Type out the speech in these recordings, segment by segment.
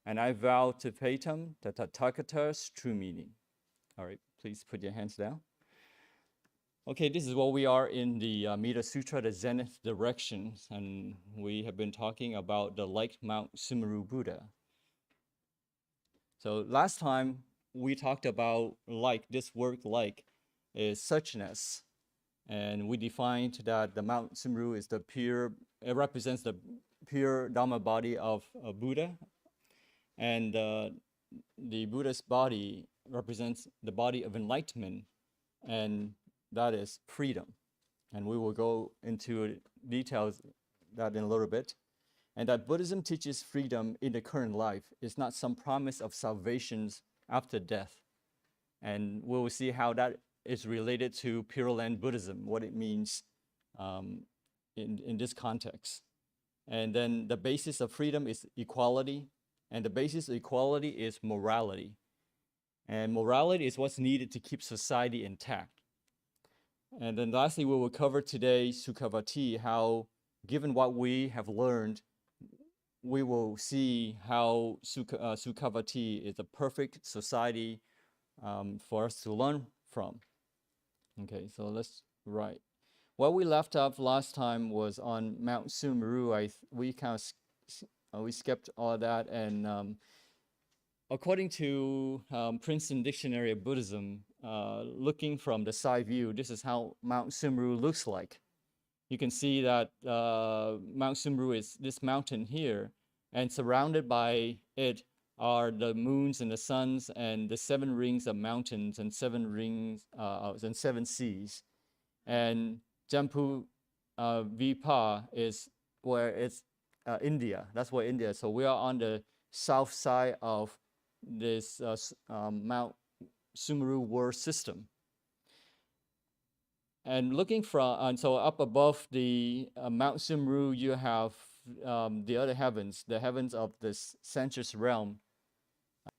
and I vow to fathom the Tathagata's true meaning. All right, please put your hands down. Okay, this is what we are in the Amida Sutra, the Zenith direction, and we have been talking about the like Mount Sumeru Buddha. So last time we talked about like, this word like is suchness, and we defined that the Mount Sumeru is the pure, it represents the pure Dhamma body of Buddha, and the Buddha's body represents the body of enlightenment, and that is freedom. And we will go into details that in a little bit. And that Buddhism teaches freedom in the current life. It's not some promise of salvations after death. And we will see how that is related to Pure Land Buddhism, what it means in this context. And then the basis of freedom is equality, and the basis of equality is morality. And morality is what's needed to keep society intact. And then lastly, we will cover today Sukhavati, how, given what we have learned, we will see how Sukhavati is a perfect society for us to learn from. Okay, so let's write. What we left off last time was on Mount Sumeru. We kind of we skipped all that, and according to Princeton Dictionary of Buddhism, looking from the side view, this is how Mount Sumeru looks like. You can see that Mount Sumeru is this mountain here, and surrounded by it are the moons and the suns and the 7 rings of mountains and 7 rings and 7 seas. And Jampu Vipa is where it's India. That's where India is. So we are on the south side of this Mount Sumeru world system. And looking from, and so up above the Mount Sumeru, you have the other heavens, the heavens of this sensuous realm.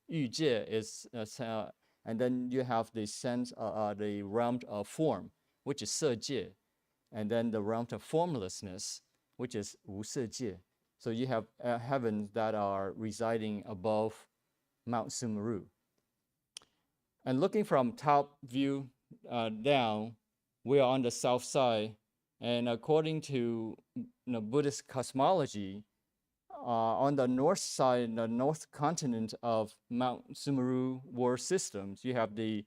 Yu Jie is, and then you have the sense, the realm of form, which is Se Jie, and then the realm of formlessness, which is Wu Se Jie. So you have heavens that are residing above Mount Sumeru. And looking from top view down, we are on the south side, and according to Buddhist cosmology, on the north side, the north continent of Mount Sumeru world systems, you have the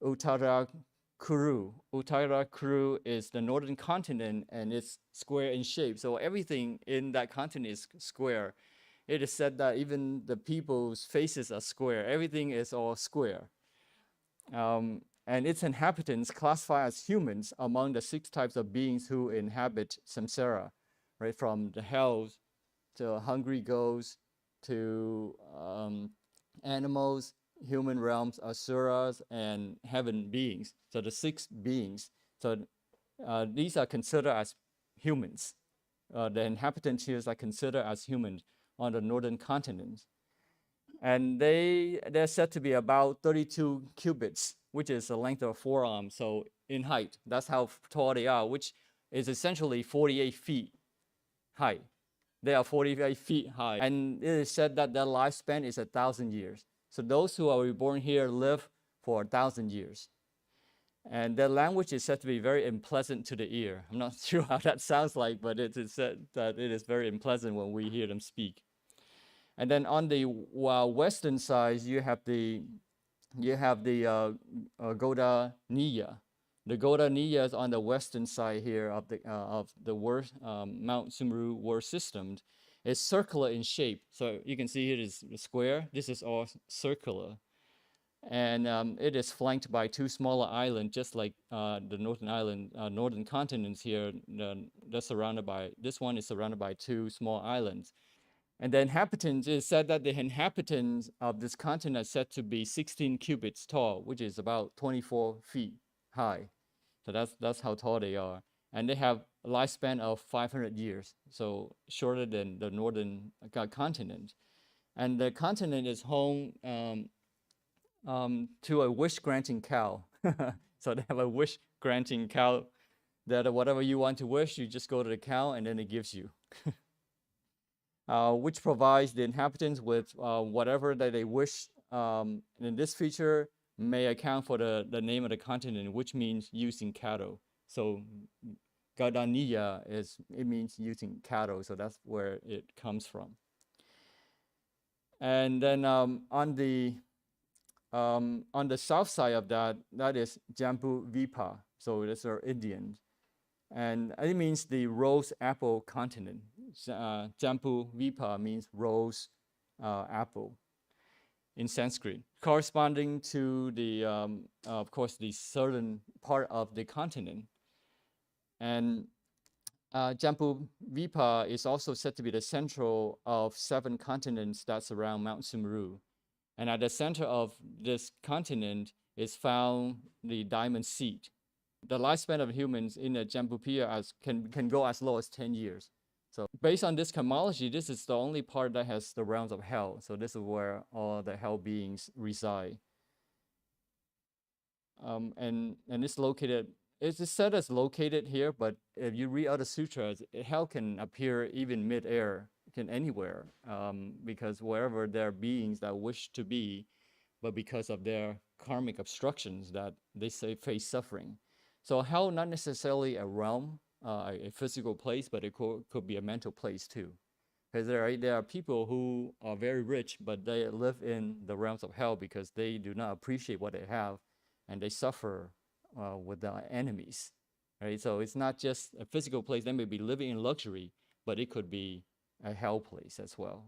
Uttarakuru. Uttarakuru is the northern continent, and it's square in shape. So everything in that continent is square. It is said that even the people's faces are square. Everything is all square. And its inhabitants classify as humans among the 6 types of beings who inhabit samsara, right? From the hells to hungry ghosts to animals, human realms, asuras, and heaven beings. So the 6 beings. So these are considered as humans. The inhabitants here are considered as humans on the northern continent. And they're said to be about 32 cubits, which is the length of a forearm. So in height, that's how tall they are, which is essentially 48 feet high. They are 48 feet high. And it is said that their lifespan is 1,000 years. So those who are reborn here live for 1,000 years. And their language is said to be very unpleasant to the ear. I'm not sure how that sounds like, but it is said that it is very unpleasant when we hear them speak. And then on the western side, you have the Goda Niya. The Goda Niya is on the western side here of the world, Mount Sumeru world system. It's circular in shape. So you can see it is square. This is all circular. And it is flanked by 2 smaller islands, just like the northern island, northern continents here. They're surrounded by, this one is surrounded by 2 small islands. And the inhabitants, it is said that the inhabitants of this continent are said to be 16 cubits tall, which is about 24 feet high. So that's how tall they are. And they have a lifespan of 500 years, so shorter than the northern continent. And the continent is home to a wish-granting cow. So they have a wish-granting cow that whatever you want to wish, you just go to the cow and then it gives you. which provides the inhabitants with whatever that they wish. And this feature may account for the name of the continent, which means using cattle. So Gadaniya it means using cattle, so that's where it comes from. And then on the south side of that, that is Jambu Vipa, so that's our Indians. And it means the rose apple continent. Jambu Vipa means rose apple in Sanskrit, corresponding to the, of course, the southern part of the continent. And Jambu Vipa is also said to be the central of 7 continents that surround Mount Sumeru. And at the center of this continent is found the diamond seed. The lifespan of humans in the Jambupia can go as low as 10 years. So based on this cosmology, this is the only part that has the realms of hell. So this is where all the hell beings reside. And it's located, it's said as located here, but if you read other sutras, hell can appear even mid-air, can anywhere, because wherever there are beings that wish to be, but because of their karmic obstructions that they say face suffering. So hell, not necessarily a realm, a physical place, but it could be a mental place too. Because there are people who are very rich, but they live in the realms of hell because they do not appreciate what they have, and they suffer with the enemies, right? So it's not just a physical place. They may be living in luxury, but it could be a hell place as well.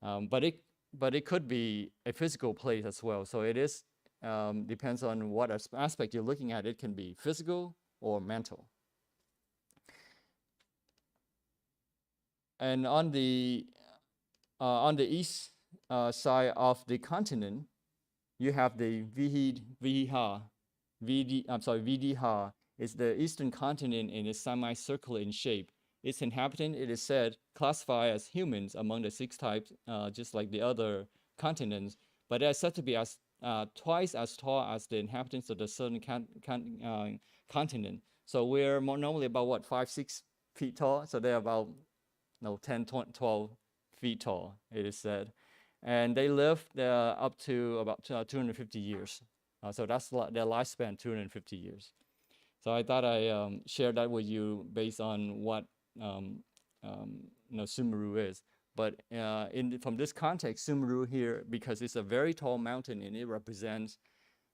But it could be a physical place as well. So it is depends on what aspect you're looking at. It can be physical or mental. And on the east side of the continent, you have the Vidha. It's the eastern continent and is semicircular in shape. Its inhabitant, it is said, classify as humans among the 6 types, just like the other continents, but they are said to be as twice as tall as the inhabitants of the southern continent. So we're more normally about 5-6 feet tall. So they're about 10, 12 feet tall, it is said. And they live up to about 250 years. So that's their lifespan, 250 years. So I thought I share that with you based on what Sumeru is. But from this context, Sumeru here, because it's a very tall mountain and it represents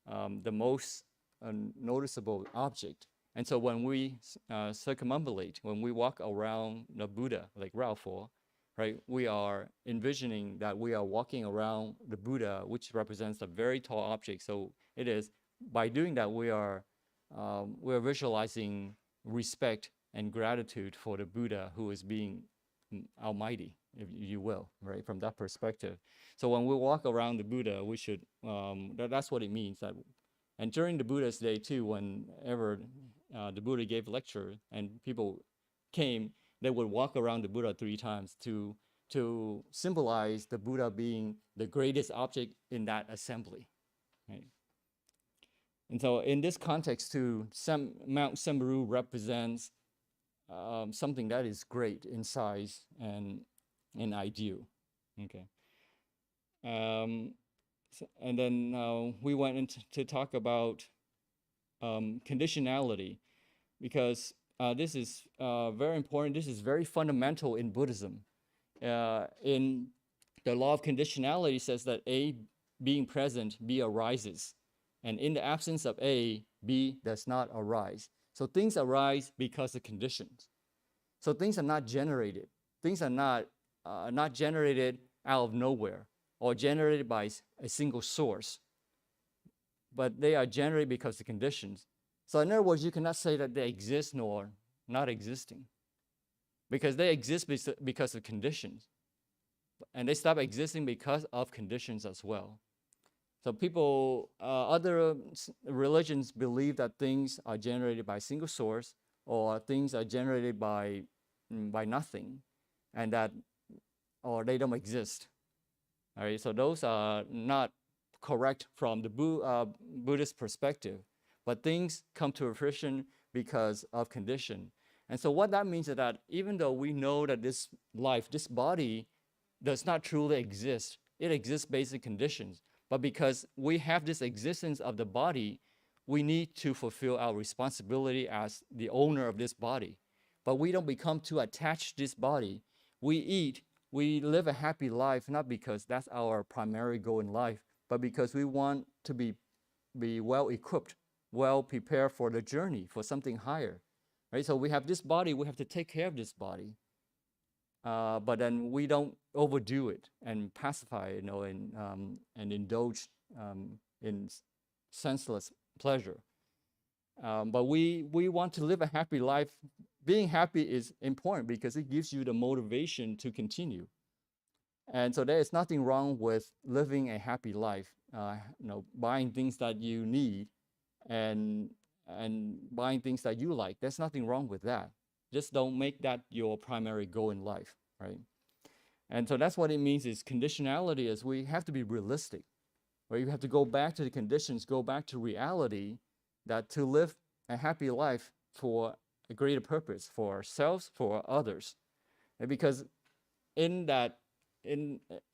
the most noticeable object. And so when we circumambulate, when we walk around the Buddha, like Raofu, right, we are envisioning that we are walking around the Buddha, which represents a very tall object. So it is, by doing that, we're visualizing respect and gratitude for the Buddha who is being almighty, if you will, right, from that perspective. So when we walk around the Buddha, we should, that's what it means. And during the Buddha's day too, whenever the Buddha gave a lecture and people came, they would walk around the Buddha 3 times to symbolize the Buddha being the greatest object in that assembly, right? And so in this context too, Mount Sumeru represents something that is great in size and ideal, okay? And then we went into to talk about conditionality, because this is very important. This is very fundamental in Buddhism. In the law of conditionality says that A being present, B arises. And in the absence of A, B does not arise. So things arise because of conditions. So things are not generated. Things are not generated out of nowhere or generated by a single source, but they are generated because of conditions. So in other words, you cannot say that they exist nor not existing, because they exist because of conditions, and they stop existing because of conditions as well. So people, other religions believe that things are generated by a single source, or things are generated by nothing, and that, or they don't exist. All right, so those are not correct from the Buddhist perspective, but things come to fruition because of condition. And so what that means is that even though we know that this life, this body does not truly exist, it exists based on conditions. But because we have this existence of the body, we need to fulfill our responsibility as the owner of this body. But we don't become too attached to this body. We eat, we live a happy life, not because that's our primary goal in life, but because we want to be well equipped, well prepared for the journey, for something higher. Right? So we have this body, we have to take care of this body. But then we don't overdo it and pacify, and indulge in senseless pleasure. But we want to live a happy life. Being happy is important because it gives you the motivation to continue. And so there is nothing wrong with living a happy life. Buying things that you need and buying things that you like. There's nothing wrong with that. Just don't make that your primary goal in life, right? And so that's what it means is conditionality is we have to be realistic, right? You have to go back to the conditions, go back to reality, that to live a happy life for a greater purpose, for ourselves, for others. And because in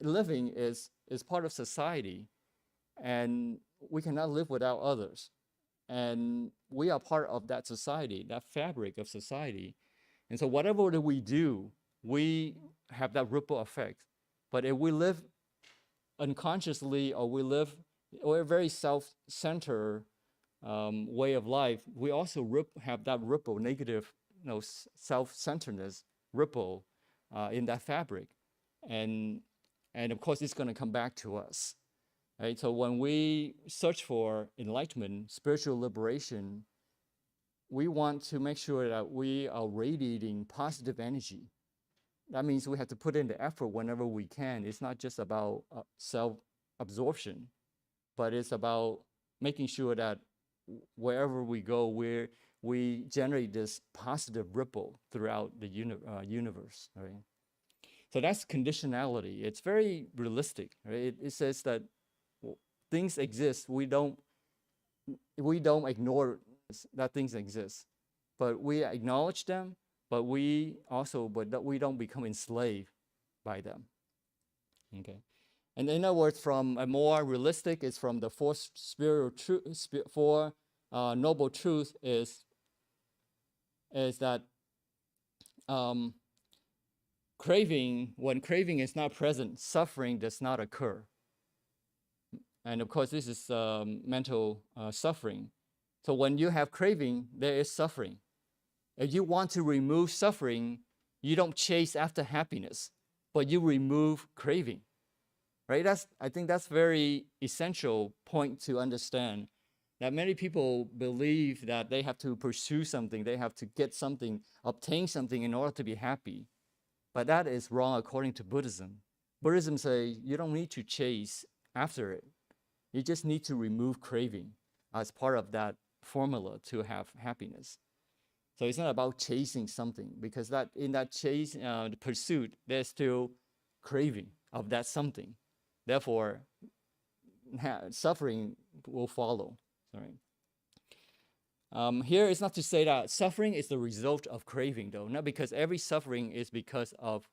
living is part of society, and we cannot live without others. And we are part of that society, that fabric of society. And so whatever that we do, we have that ripple effect. But if we live unconsciously, or we live or a very self-centered way of life, we also have that ripple, negative, self-centeredness ripple in that fabric, and of course it's going to come back to us. Right? So when we search for enlightenment, spiritual liberation, we want to make sure that we are radiating positive energy. That means we have to put in the effort whenever we can. It's not just about self-absorption, but it's about making sure that wherever we go, we generate this positive ripple throughout the universe. Right? So that's conditionality. It's very realistic. Right? It says that things exist. We don't ignore that things exist, but we acknowledge them. But we don't become enslaved by them. Okay, and in other words, from a more realistic, is from the fourth noble truth is that when craving is not present, suffering does not occur. And of course, this is mental suffering. So when you have craving, there is suffering. If you want to remove suffering, you don't chase after happiness, but you remove craving. Right? I think that's very essential point to understand. That many people believe that they have to pursue something, they have to get something, obtain something in order to be happy. But that is wrong according to Buddhism. Buddhism says you don't need to chase after it. You just need to remove craving as part of that formula to have happiness. So it's not about chasing something, because that in that chase, the pursuit, there's still craving of that something. Therefore, suffering will follow. Sorry. Here it's not to say that suffering is the result of craving, though, not because every suffering is because of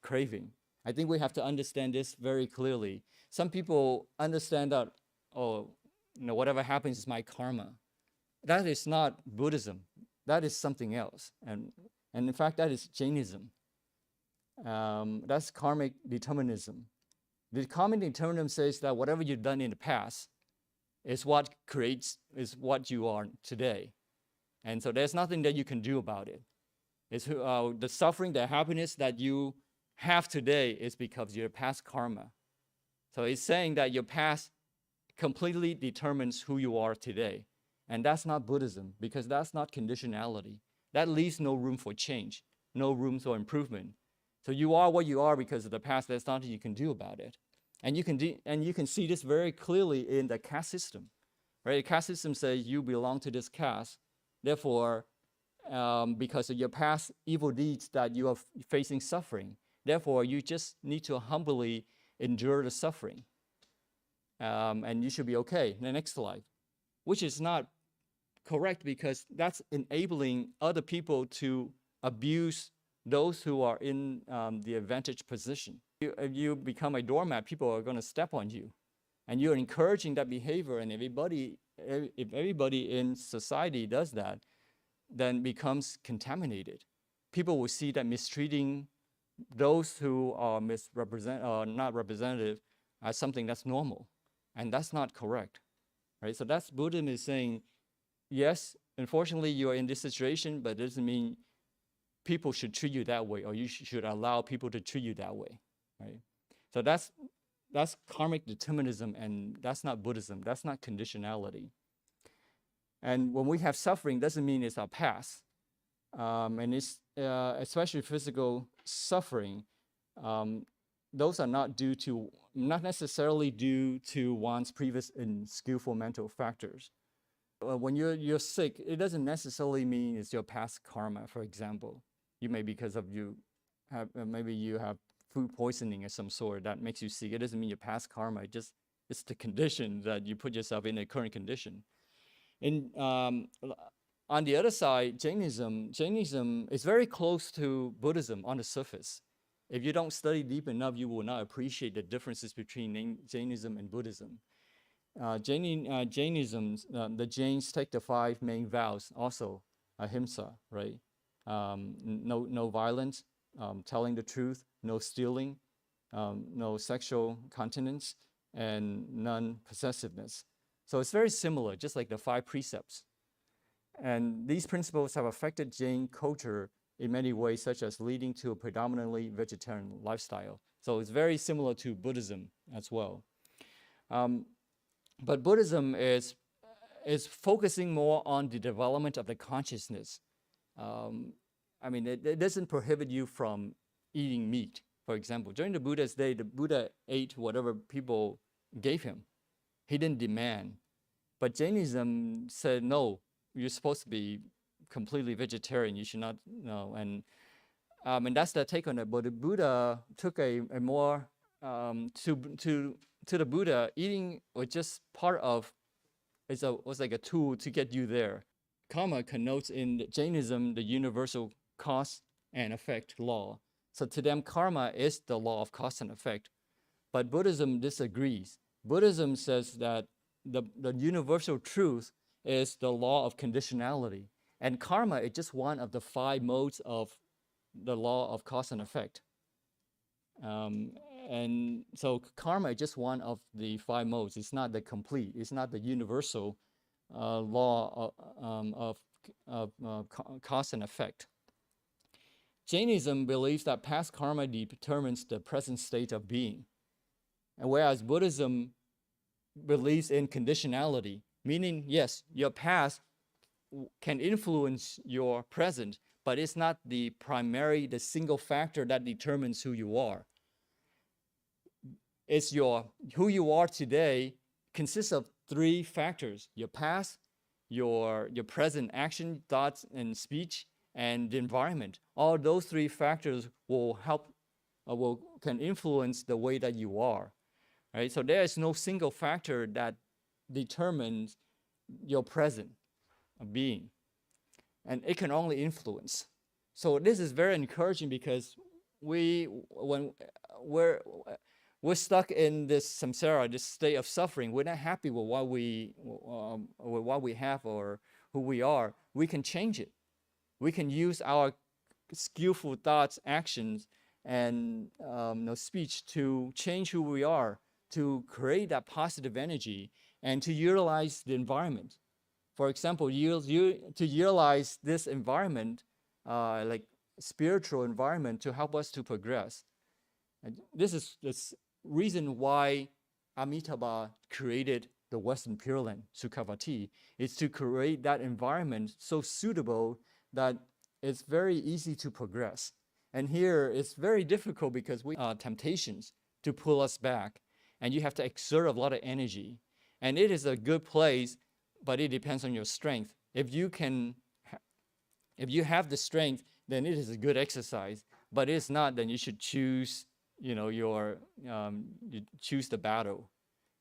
craving. I think we have to understand this very clearly. Some people understand that, whatever happens is my karma. That is not Buddhism. That is something else. And in fact, that is Jainism. That's karmic determinism. The karmic determinism says that whatever you've done in the past is what you are today. And so there's nothing that you can do about it. It's the suffering, the happiness that you have today is because of your past karma. So it's saying that your past completely determines who you are today. And that's not Buddhism, because that's not conditionality. That leaves no room for change, no room for improvement. So you are what you are because of the past. There's nothing you can do about it. And you can see this very clearly in the caste system. Right? The caste system says you belong to this caste. Therefore, because of your past evil deeds, that you are facing suffering. Therefore, you just need to humbly endure the suffering. And you should be okay in the next life, which is not correct, because that's enabling other people to abuse those who are in the advantaged position. If you become a doormat, people are going to step on you, and you're encouraging that behavior. And if everybody in society does that, then becomes contaminated. People will see that mistreating those who are not representative as something that's normal, and that's not correct, right? So that's Buddhism is saying, yes, unfortunately you are in this situation, but it doesn't mean people should treat you that way, or you should allow people to treat you that way, right? So that's karmic determinism, and that's not Buddhism. That's not conditionality. And when we have suffering, doesn't mean it's our past. And it's especially physical suffering. Those are not necessarily due to one's previous and skillful mental factors. When you're sick, it doesn't necessarily mean it's your past karma. For example, maybe you have food poisoning of some sort that makes you sick. It doesn't mean your past karma. It's the condition that you put yourself in a current condition. And on the other side, Jainism is very close to Buddhism on the surface. If you don't study deep enough, you will not appreciate the differences between Jainism and Buddhism. Jainism, the Jains take the 5 main vows, also ahimsa, right? No violence, telling the truth, no stealing, no sexual continence, and non-possessiveness. So it's very similar, just like the 5 precepts. And these principles have affected Jain culture in many ways, such as leading to a predominantly vegetarian lifestyle. So it's very similar to Buddhism as well. But Buddhism is focusing more on the development of the consciousness. I mean, it doesn't prohibit you from eating meat. For example, during the Buddha's day, the Buddha ate whatever people gave him. He didn't demand. But Jainism said, no, you're supposed to be completely vegetarian. You should not, no. And that's the take on it. But the Buddha took a more, to the Buddha, eating was just part of, was like a tool to get you there. Karma connotes in Jainism the universal cause and effect law. So to them, karma is the law of cause and effect. But Buddhism disagrees. Buddhism says that the universal truth is the law of conditionality. And karma is just one of the 5 modes of the law of cause and effect. And so karma is just one of the 5 modes. It's not the complete, it's not the universal law of cause and effect. Jainism believes that past karma determines the present state of being. And whereas Buddhism believes in conditionality, meaning, yes, your past can influence your present, but it's not the single factor that determines who you are. It's who you are today consists of 3 factors: your past, your present action, thoughts, and speech, and the environment. All those 3 factors will can influence the way that you are, right? So there is no single factor that determines your present being, and it can only influence. So this is very encouraging, because when we're stuck in this samsara, this state of suffering, we're not happy with what we have or who we are. We can change it. We can use our skillful thoughts, actions, and speech to change who we are, to create that positive energy, and to utilize the environment. For example, to utilize this environment, like spiritual environment, to help us to progress. And this is the reason why Amitabha created the Western Pure Land, Sukhavati, is to create that environment so suitable that it's very easy to progress. And here it's very difficult, because we have temptations to pull us back, and you have to exert a lot of energy. And it is a good place, but it depends on your strength. If you have the strength, then it is a good exercise. But if not, then you should choose, you choose the battle.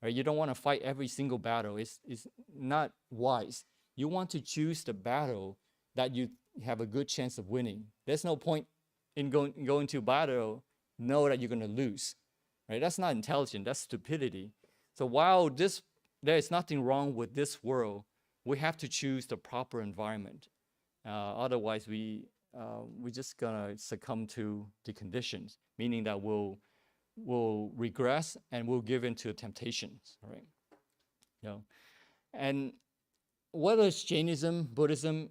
Right? You don't want to fight every single battle. It's not wise. You want to choose the battle that you have a good chance of winning. There's no point in going to battle, know that you're going to lose, right? That's not intelligent. That's stupidity. So while there is nothing wrong with this world, we have to choose the proper environment. Otherwise, we're just gonna succumb to the conditions, meaning that we'll regress and we'll give in to temptations, right? You know, and whether it's Jainism, Buddhism,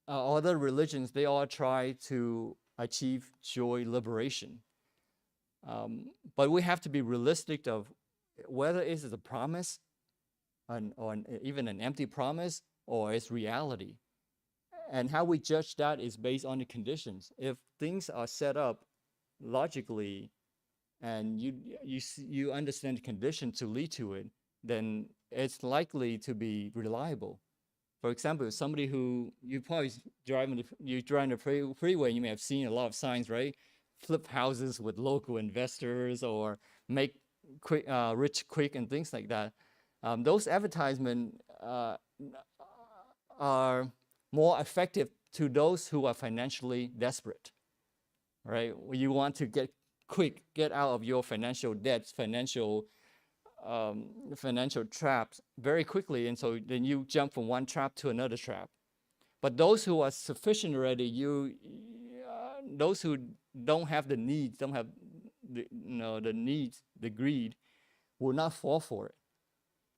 other religions, they all try to achieve joy liberation. But we have to be realistic of whether it is a promise or even an empty promise or it's reality. And how we judge that is based on the conditions. If things are set up logically and you understand the conditions to lead to it, then it's likely to be reliable. For example, somebody who you probably you drive the freeway, you may have seen a lot of signs, right? Flip houses with local investors or make rich quick and things like that. Those advertisements are more effective to those who are financially desperate, right? You want to get out of your financial debts, financial traps very quickly, and so then you jump from one trap to another trap. But those who are sufficient already, those who don't have the needs, don't have the needs, the greed, will not fall for it.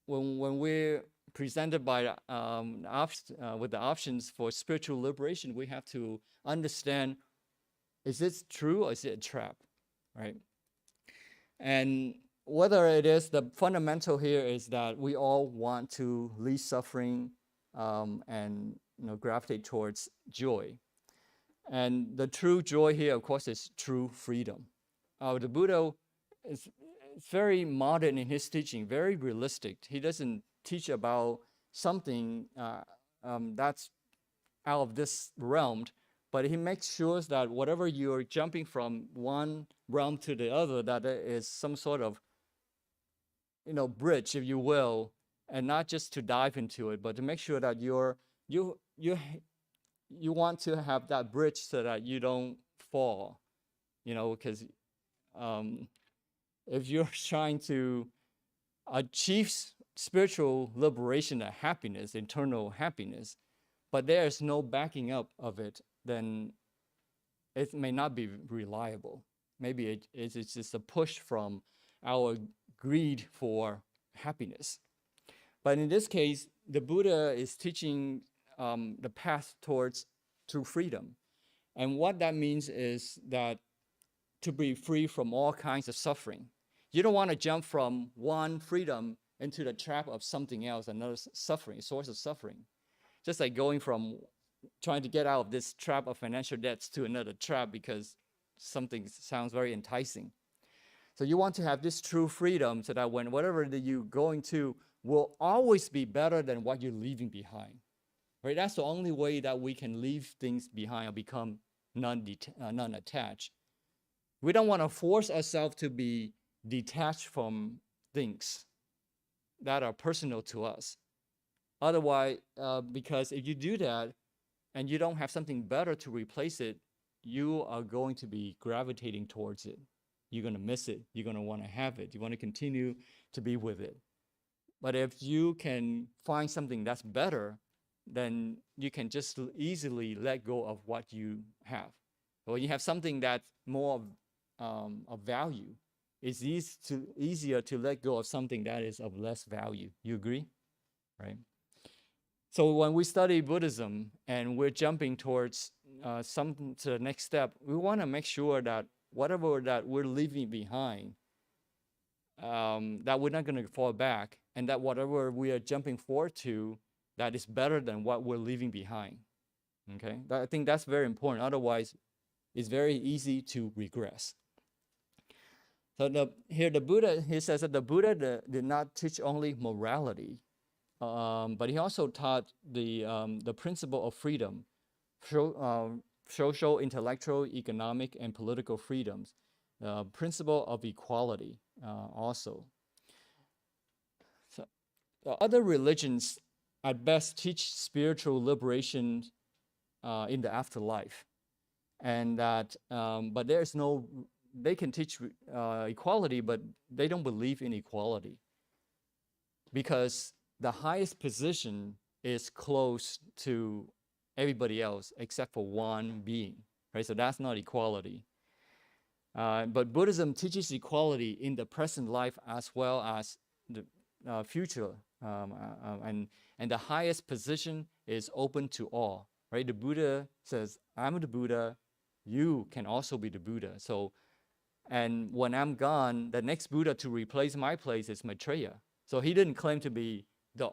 When we're presented by with the options for spiritual liberation, we have to understand: is this true or is it a trap, right? And whether it is, the fundamental here is that we all want to leave suffering and gravitate towards joy. And the true joy here, of course, is true freedom. The Buddha is very modern in his teaching, very realistic. He doesn't teach about something that's out of this realm, but he makes sure that whatever you're jumping from one realm to the other, that there is some sort of bridge, if you will, and not just to dive into it, but to make sure that you want to have that bridge so that you don't fall, because if you're trying to achieve spiritual liberation and happiness, internal happiness, but there is no backing up of it, then it may not be reliable. Maybe it's just a push from our greed for happiness. But in this case, the Buddha is teaching the path towards true freedom. And what that means is that to be free from all kinds of suffering. You don't want to jump from one freedom into the trap of something else, another suffering, source of suffering. Just like going from trying to get out of this trap of financial debts to another trap because something sounds very enticing. So you want to have this true freedom so that whatever that you're going to will always be better than what you're leaving behind. Right? That's the only way that we can leave things behind or become non-attached. We don't want to force ourselves to be detached from things that are personal to us. Otherwise, because if you do that and you don't have something better to replace it, you are going to be gravitating towards it. You're going to miss it. You're going to want to have it. You want to continue to be with it. But if you can find something that's better, then you can just easily let go of what you have. When you have something that's more of value, it's easier to let go of something that is of less value. You agree? Right? So when we study Buddhism and we're jumping towards something to the next step, we want to make sure that whatever that we're leaving behind, that we're not going to fall back, and that whatever we are jumping forward to, that is better than what we're leaving behind. Okay, I think that's very important. Otherwise, it's very easy to regress. So here the Buddha, he says that the Buddha did not teach only morality, but he also taught the principle of freedom, social, intellectual, economic, and political freedoms, principle of equality also. So the other religions at best teach spiritual liberation in the afterlife, and that but there's no, they can teach equality, but they don't believe in equality because the highest position is close to everybody else except for one being, right? So that's not equality. But Buddhism teaches equality in the present life as well as the future, and the highest position is open to all, right? The Buddha says, "I'm the Buddha, you can also be the Buddha." So, and when I'm gone, the next Buddha to replace my place is Maitreya. So he didn't claim to be the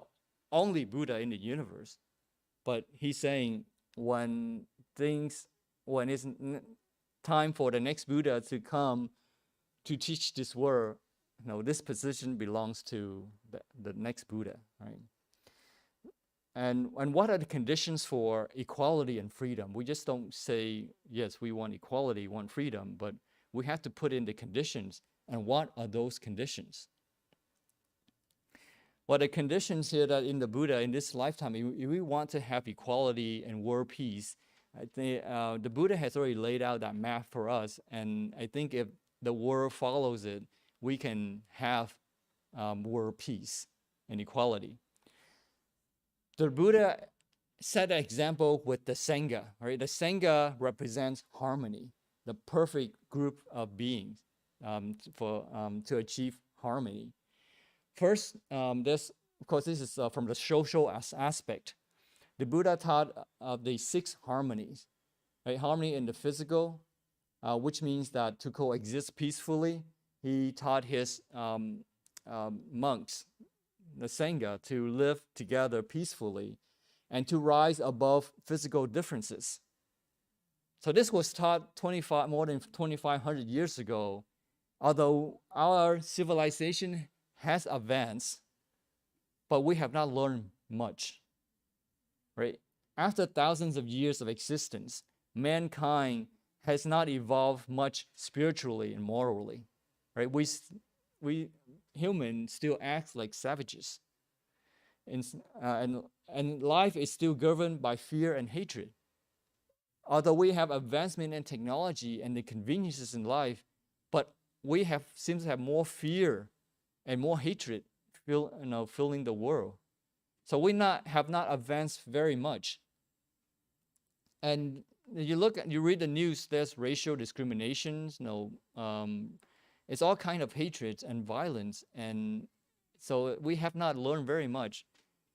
only Buddha in the universe, but he's saying when it's time for the next Buddha to come to teach this world, this position belongs to the next Buddha, right? And what are the conditions for equality and freedom? We just don't say, yes, we want equality, want freedom, but we have to put in the conditions. And what are those conditions? Well, the conditions here that in the Buddha, in this lifetime, if we want to have equality and world peace, I think the Buddha has already laid out that map for us. And I think if the world follows it, we can have world peace and equality. The Buddha set an example with the Sangha, right? The Sangha represents harmony, the perfect group of beings to achieve harmony. First, this, of course, this is from the social aspect. The Buddha taught of the 6 harmonies, right? Harmony in the physical, which means that to coexist peacefully. He taught his monks, the Sangha, to live together peacefully and to rise above physical differences. So this was taught more than 2,500 years ago. Although our civilization has advanced, but we have not learned much, right? After thousands of years of existence, mankind has not evolved much spiritually and morally, right? We humans still act like savages, and life is still governed by fear and hatred. Although we have advancement in technology and the conveniences in life, but we seem to have more fear and more hatred filling the world. So we have not advanced very much. And you read the news, there's racial discriminations, it's all kind of hatred and violence. And so we have not learned very much.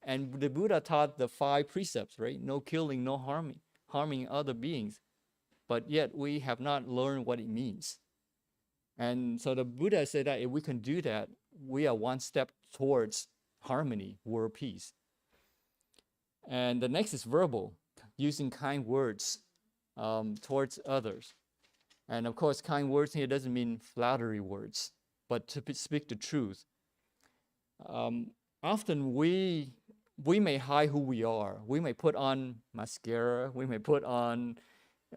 And the Buddha taught the 5 precepts, right? No killing, no harming other beings. But yet we have not learned what it means. And so the Buddha said that if we can do that, we are one step towards harmony, world peace. And the next is verbal, using kind words towards others. And of course, kind words here doesn't mean flattery words, but to speak the truth. Often we may hide who we are. We may put on mascara. We may put on,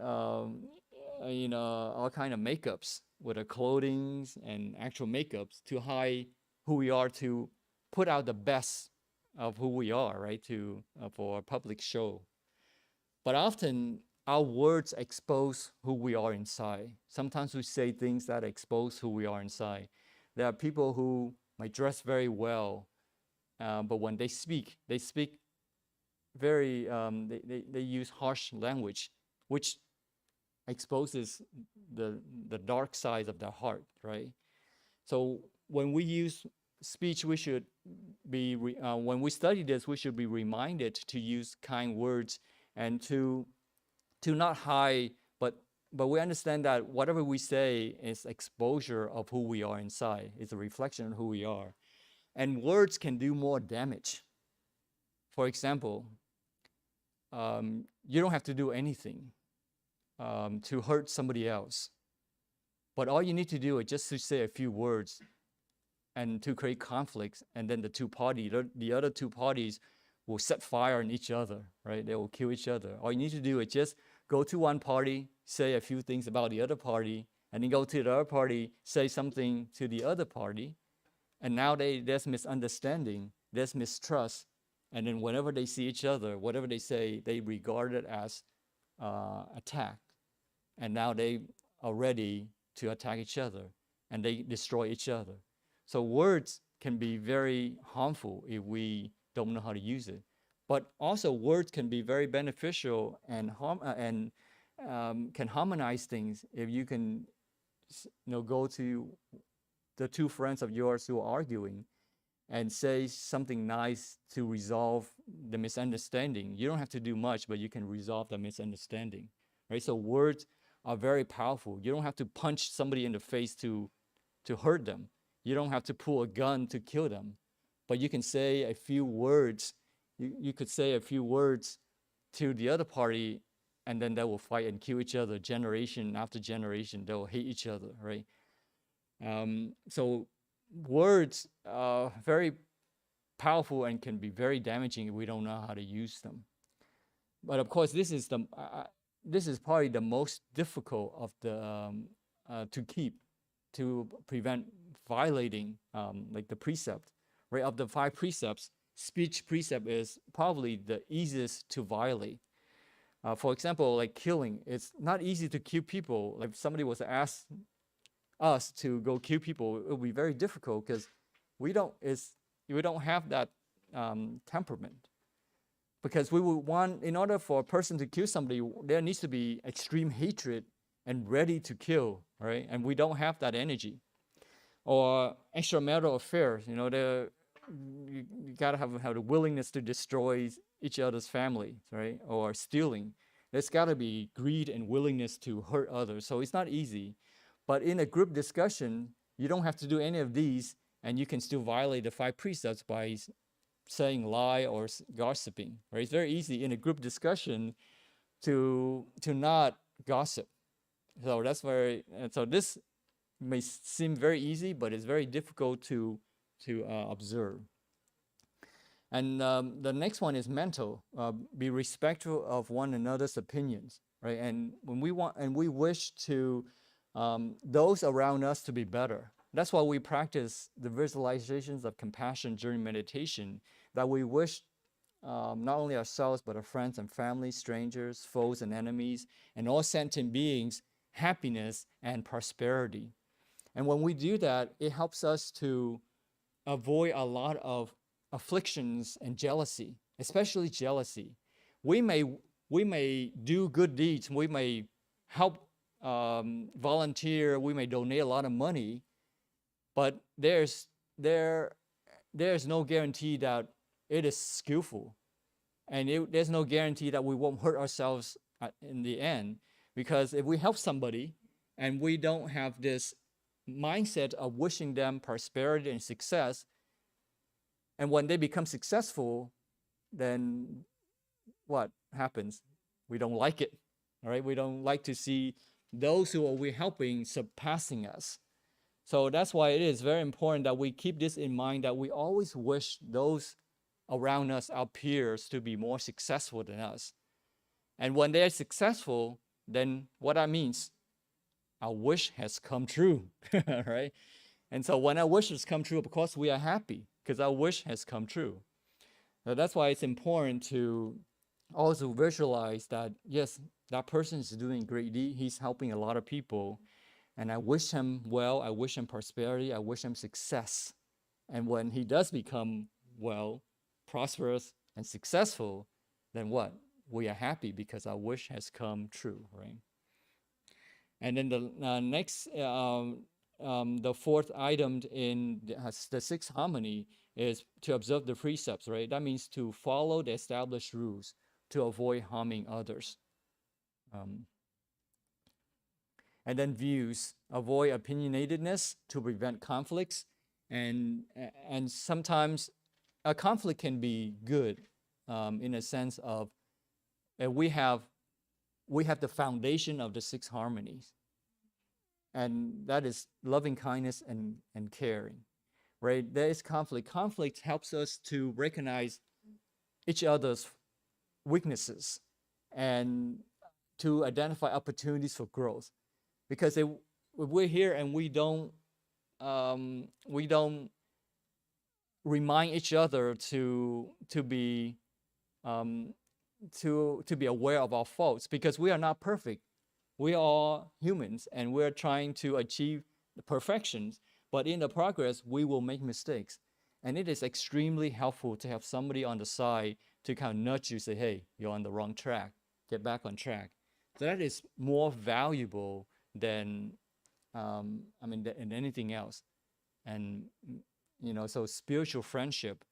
all kind of makeups with our clothing and actual makeups to hide who we are, to put out the best of who we are, right? For a public show. But often our words expose who we are inside. Sometimes we say things that expose who we are inside. There are people who might dress very well, but when they speak very, they use harsh language, which exposes the dark side of their heart, right? So when we use speech, we should be, when we study this, we should be reminded to use kind words and to not hide, but we understand that whatever we say is exposure of who we are inside. It's a reflection of who we are. And words can do more damage. For example, you don't have to do anything to hurt somebody else. But all you need to do is just to say a few words and to create conflicts, and then the other two parties will set fire on each other, right? They will kill each other. All you need to do is just go to one party, say a few things about the other party, and then go to the other party, say something to the other party, and now there's misunderstanding, there's mistrust, and then whenever they see each other, whatever they say, they regard it as attacked, and now they are ready to attack each other, and they destroy each other. So words can be very harmful if we don't know how to use it. But also words can be very beneficial and can harmonize things if you can go to the two friends of yours who are arguing and say something nice to resolve the misunderstanding. You don't have to do much, but you can resolve the misunderstanding, right? So words are very powerful. You don't have to punch somebody in the face to hurt them. You don't have to pull a gun to kill them, but you can say a few words. You could say a few words to the other party, and then they will fight and kill each other generation after generation. They will hate each other, right? So words are very powerful and can be very damaging if we don't know how to use them. But of course, this is probably the most difficult of the to keep, to prevent violating like the precept, right? Of the 5 precepts, speech precept is probably the easiest to violate. For example, like killing, it's not easy to kill people. Like if somebody was to ask us to go kill people, it would be very difficult because we don't have that temperament. Because we would want, in order for a person to kill somebody, there needs to be extreme hatred and ready to kill, right? And we don't have that energy. Or extramarital affairs, you gotta have the willingness to destroy each other's family, right? Or stealing. There's gotta be greed and willingness to hurt others. So it's not easy. But in a group discussion, you don't have to do any of these, and you can still violate the 5 precepts by saying lie or gossiping, right? It's very easy in a group discussion to not gossip. So so this may seem very easy, but it's very difficult to observe. And the next one is mental. Be respectful of one another's opinions, right? And when we wish to those around us to be better. That's why we practice the visualizations of compassion during meditation, that we wish not only ourselves, but our friends and family, strangers, foes and enemies, and all sentient beings, happiness and prosperity. And when we do that, it helps us to avoid a lot of afflictions and jealousy, especially jealousy. We may do good deeds, we may help volunteer, we may donate a lot of money, but there's no guarantee that it is skillful, and there's no guarantee that we won't hurt ourselves in the end. Because if we help somebody and we don't have this mindset of wishing them prosperity and success, and when they become successful, then what happens? We don't like it, all right? We don't like to see those who we're helping surpassing us. So that's why it is very important that we keep this in mind, that we always wish those around us, our peers, to be more successful than us. And when they're successful, then what that means, our wish has come true, right? And so when our wish has come true, of course, we are happy because our wish has come true. So that's why it's important to also visualize that, yes, that person is doing a great deed. He's helping a lot of people. And I wish him well. I wish him prosperity. I wish him success. And when he does become well, prosperous, and successful, then what? We are happy because our wish has come true, right? And then the next, the 4th item in the 6th harmony is to observe the precepts, right? That means to follow the established rules to avoid harming others. And then views, avoid opinionatedness to prevent conflicts. And sometimes a conflict can be good in a sense of we have the foundation of the 6 harmonies. And that is loving kindness and caring, right? There is conflict. Conflict helps us to recognize each other's weaknesses and to identify opportunities for growth. Because if we're here and we don't remind each other to be to be aware of our faults, because we are not perfect. We are humans, and we're trying to achieve the perfections. But in the progress, we will make mistakes, and it is extremely helpful to have somebody on the side to kind of nudge you, say, "Hey, you're on the wrong track. Get back on track." So that is more valuable than, than anything else. And so spiritual friendship,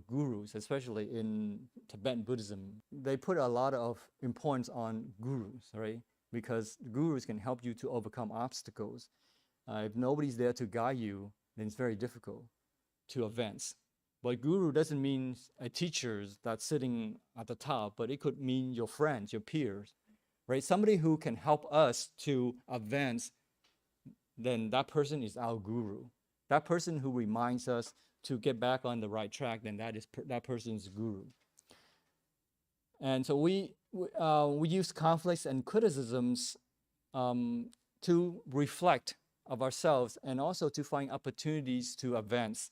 gurus, especially in Tibetan Buddhism, they put a lot of importance on gurus, right? Because gurus can help you to overcome obstacles. If nobody's there to guide you, then it's very difficult to advance. But guru doesn't mean a teacher that's sitting at the top, but it could mean your friends, your peers, right? Somebody who can help us to advance, then that person is our guru. That person who reminds us to get back on the right track, then that person's guru. And so we use conflicts and criticisms to reflect of ourselves, and also to find opportunities to advance.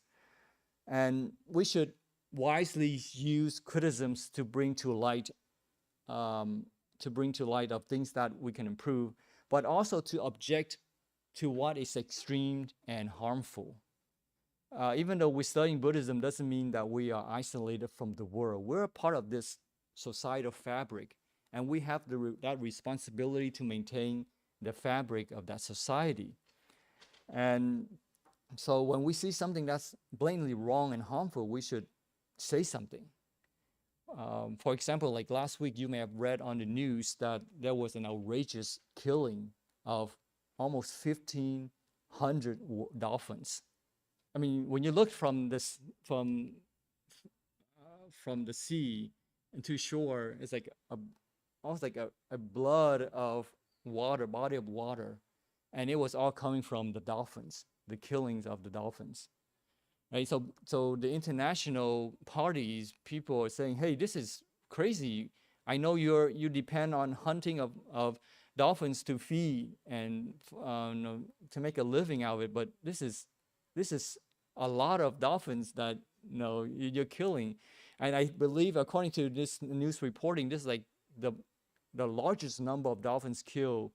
And we should wisely use criticisms to bring to light of things that we can improve, but also to object to what is extreme and harmful. Even though we're studying Buddhism, doesn't mean that we are isolated from the world. We're a part of this societal fabric, and we have that responsibility to maintain the fabric of that society. And so when we see something that's blatantly wrong and harmful, we should say something. For example, like last week, you may have read on the news that there was an outrageous killing of almost 1,500 dolphins. I mean, when you look from the sea into shore, it's like almost like a blood of water, body of water, and it was all coming from the dolphins, the killings of the dolphins. Right? So the international parties, people are saying, "Hey, this is crazy. I know you depend on hunting of dolphins to feed and to make a living out of it, but this is a lot of dolphins that you're killing." And I believe, according to this news reporting, this is like the largest number of dolphins killed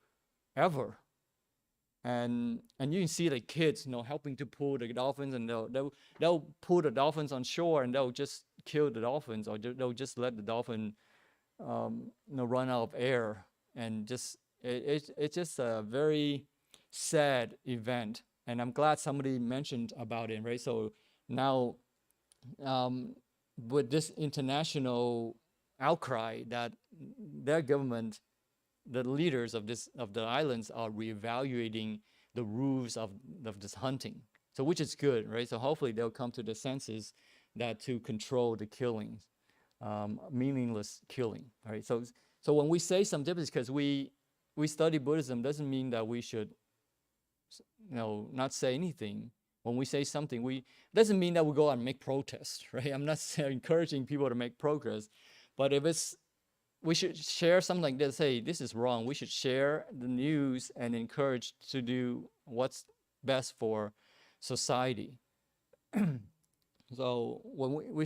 ever. And you can see like kids, helping to pull the dolphins, and they'll pull the dolphins on shore, and they'll just kill the dolphins, or they'll just let the dolphin run out of air. And it's just a very sad event. And I'm glad somebody mentioned about it, right? So now, with this international outcry that their government, the leaders of the islands, are reevaluating the rules of this hunting. So which is good, right? So hopefully they'll come to the senses that to control the killings, meaningless killing, right? So when we say some difference, because we study Buddhism, doesn't mean that we should not say anything. When we say something, doesn't mean that we go out and make protests, right? I'm not encouraging people to make progress, but we should share something like this. Hey, this is wrong. We should share the news and encourage to do what's best for society. So when we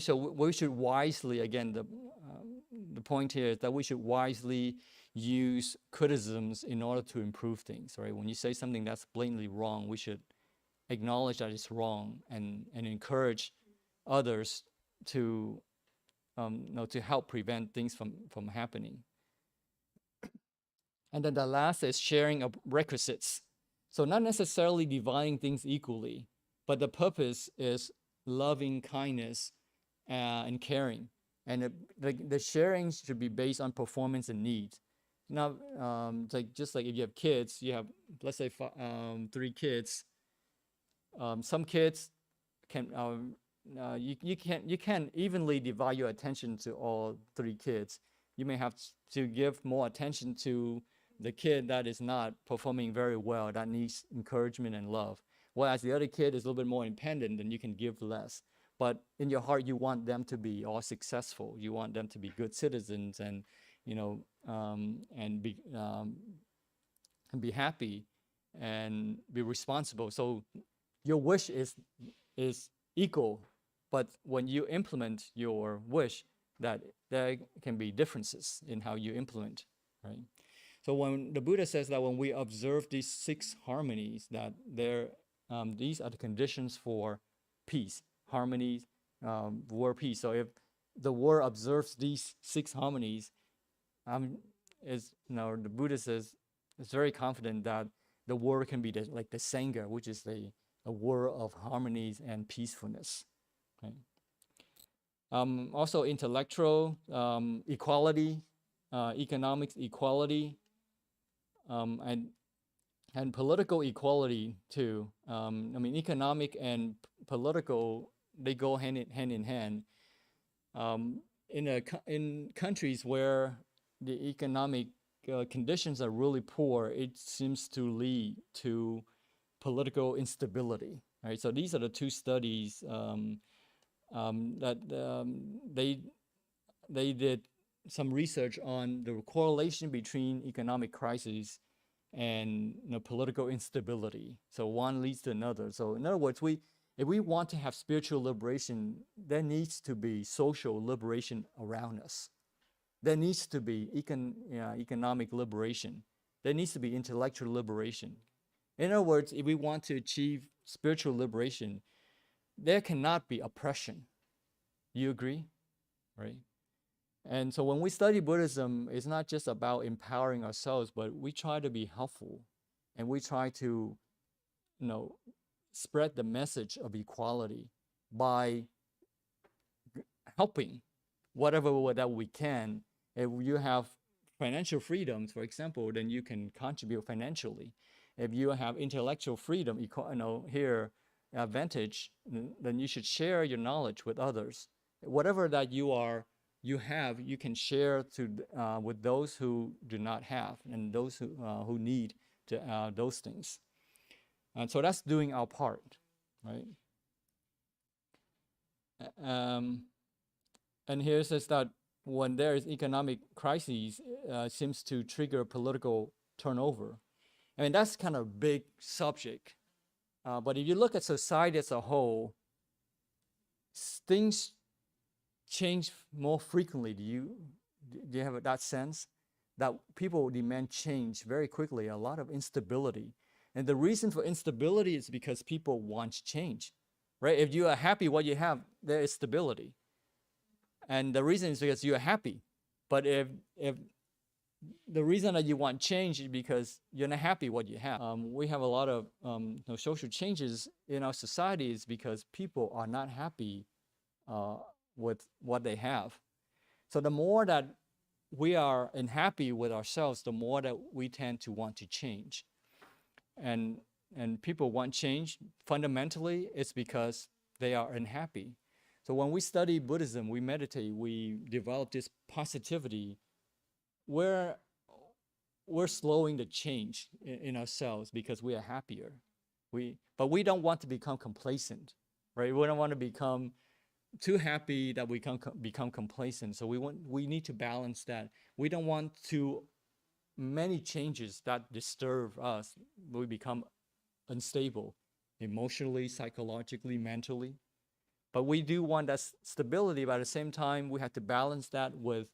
should wisely, again, the point here is that we should wisely use criticisms in order to improve things, right? When you say something that's blatantly wrong, we should acknowledge that it's wrong, and encourage others to to help prevent things from happening. And then the last is sharing of requisites. So not necessarily dividing things equally, but the purpose is loving kindness and caring. And the sharing should be based on performance and needs. Now, just like if you have kids, you have, let's say, 3 kids. Some kids can you can't evenly divide your attention to all 3 kids. You may have to give more attention to the kid that is not performing very well, that needs encouragement and love. Whereas the other kid is a little bit more independent, then you can give less. But in your heart, you want them to be all successful. You want them to be good citizens, and and be happy and be responsible. So your wish is equal, but when you implement your wish, that there can be differences in how you implement, right? So when the Buddha says that when we observe these 6 harmonies, that these are the conditions for peace, harmony, world peace. So if the world observes these 6 harmonies, the Buddha says is very confident that the world can be like the Sangha, which is a world of harmonies and peacefulness. Right? Also intellectual equality, economic equality, and political equality too. Economic and political, they go hand in hand. In countries where the economic conditions are really poor, it seems to lead to political instability. Right. So these are the 2 studies that they did some research on the correlation between economic crises and political instability. So one leads to another. So in other words, if we want to have spiritual liberation, there needs to be social liberation around us. There needs to be economic liberation. There needs to be intellectual liberation. In other words, if we want to achieve spiritual liberation, there cannot be oppression. You agree? Right? And so when we study Buddhism, it's not just about empowering ourselves, but we try to be helpful, and we try to, spread the message of equality by helping whatever that we can. If you have financial freedoms, for example, then you can contribute financially. If you have intellectual freedom, here advantage, then you should share your knowledge with others. Whatever that you have, you can share with those who do not have, and those who need those things. And so that's doing our part, right? And here it says that when there is economic crises, seems to trigger political turnover. I mean, that's kind of a big subject. But if you look at society as a whole, things change more frequently. Do you have that sense that people demand change very quickly? A lot of instability, and the reason for instability is because people want change, right? If you are happy what you have, there is stability, and the reason is because you are happy. But if the reason that you want change is because you're not happy what you have. We have a lot of social changes in our societies because people are not happy with what they have. So the more that we are unhappy with ourselves, the more that we tend to want to change. And people want change. Fundamentally, it's because they are unhappy. So when we study Buddhism, we meditate, we develop this positivity. We're slowing the change in ourselves because we are happier. But we don't want to become complacent, right? We don't want to become too happy that we become complacent. So we need to balance that. We don't want many changes that disturb us. We become unstable emotionally, psychologically, mentally. But we do want that stability, but at the same time, we have to balance that with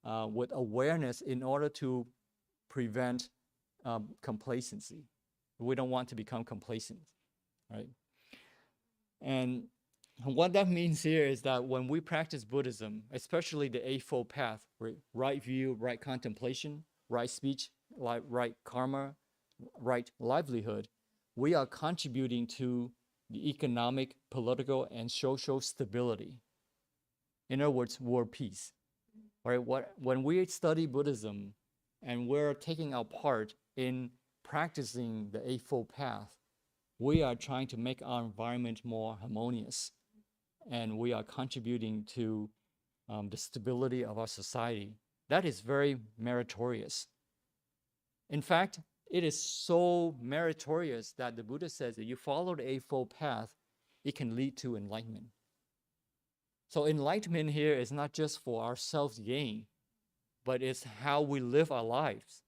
awareness in order to prevent complacency. We don't want to become complacent, right? And what that means here is that when we practice Buddhism, especially the Eightfold Path, right view, right contemplation, right speech, right karma, right livelihood, we are contributing to the economic, political, and social stability. In other words, world peace. Right? When we study Buddhism and we're taking our part in practicing the Eightfold Path, we are trying to make our environment more harmonious, and we are contributing to the stability of our society. That is very meritorious. In fact, it is so meritorious that the Buddha says that you follow the Eightfold Path, it can lead to enlightenment. So enlightenment here is not just for our self-gain, but it's how we live our lives.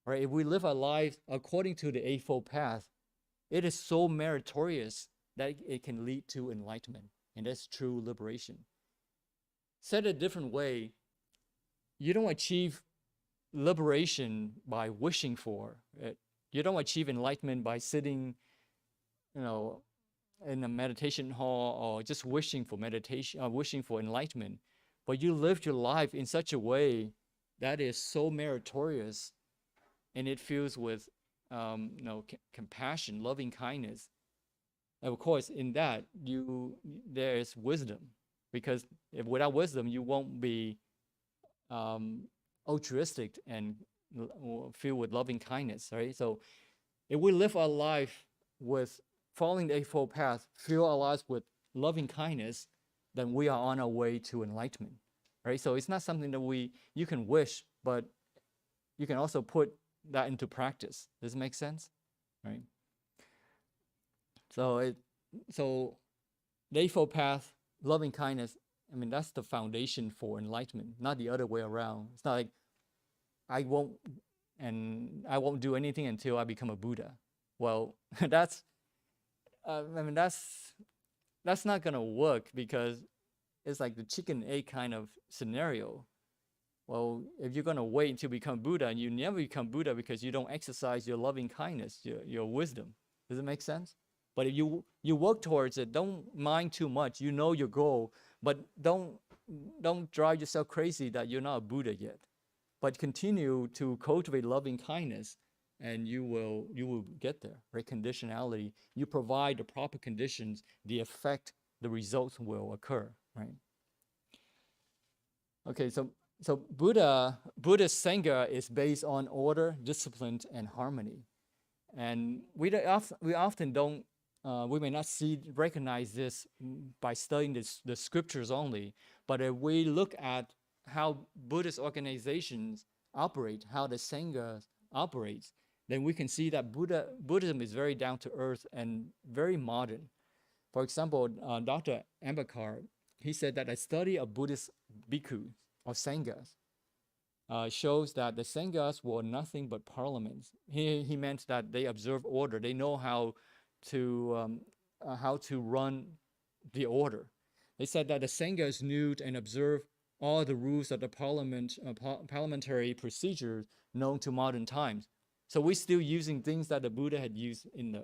Right? If we live our lives according to the Eightfold Path, it is so meritorious that it can lead to enlightenment, and that's true liberation. Said a different way, you don't achieve liberation by wishing for it. You don't achieve enlightenment by sitting, you know, in a meditation hall or just wishing for meditation or wishing for enlightenment. But you live your life in such a way that is so meritorious, and it fills with compassion, loving kindness. And of course, in that there is wisdom, because if without wisdom you won't be um, altruistic and filled with loving kindness, right? So if we live our life with following the Eightfold Path, fill our lives with loving kindness, then we are on our way to enlightenment, right? So it's not something that you can wish, but you can also put that into practice. Does it make sense? Right? So the Eightfold Path, loving kindness, I mean, that's the foundation for enlightenment, not the other way around. It's not like I won't do anything until I become a Buddha. Well, that's not gonna work, because it's like the chicken egg kind of scenario. Well, if you're gonna wait until you become Buddha, and you never become Buddha because you don't exercise your loving kindness, your wisdom. Does it make sense? But if you work towards it, don't mind too much. You know your goal, but don't drive yourself crazy that you're not a Buddha yet. But continue to cultivate loving kindness, and you will get there, right? Conditionality. You provide the proper conditions, the effect, the results will occur, right? Okay, so Buddha's Sangha is based on order, discipline, and harmony. And we often don't, we may not recognize this by studying the scriptures only, but if we look at how Buddhist organizations operate, how the Sangha operates, then we can see that Buddhism is very down to earth and very modern. For example, Dr. Ambekar, he said that a study of Buddhist bhikkhus or sanghas shows that the sanghas were nothing but parliaments. He meant that they observe order. They know how to run the order. They said that the sanghas knew and observed all the rules of the parliamentary procedures known to modern times. So we're still using things that the Buddha had used in the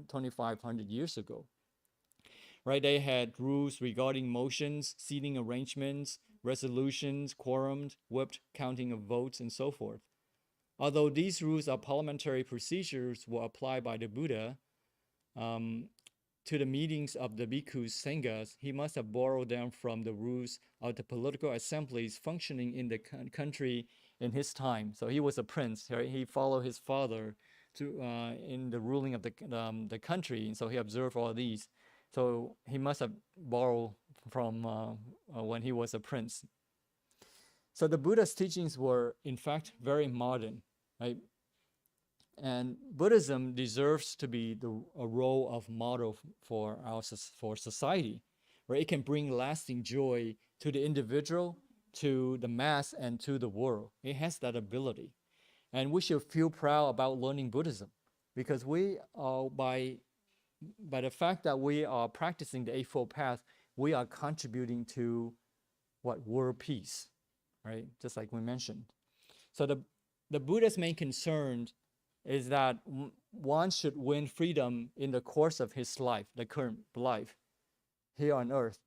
2,500 years ago. Right? They had rules regarding motions, seating arrangements, resolutions, quorums, whipped counting of votes, and so forth. Although these rules are parliamentary procedures were applied by the Buddha to the meetings of the bhikkhus sanghas, he must have borrowed them from the rules of the political assemblies functioning in the country in his time. So he was a prince, right? He followed his father in the ruling of the country, and so he observed all these. So he must have borrowed from when he was a prince. So the Buddha's teachings were, in fact, very modern, right? And Buddhism deserves to be a role of model for society, where it can bring lasting joy to the individual, to the mass, and to the world. It has that ability. And we should feel proud about learning Buddhism, because we are, by the fact that we are practicing the Eightfold Path, we are contributing to world peace, right? Just like we mentioned. So the Buddha's main concern is that one should win freedom in the course of his life, the current life here on earth.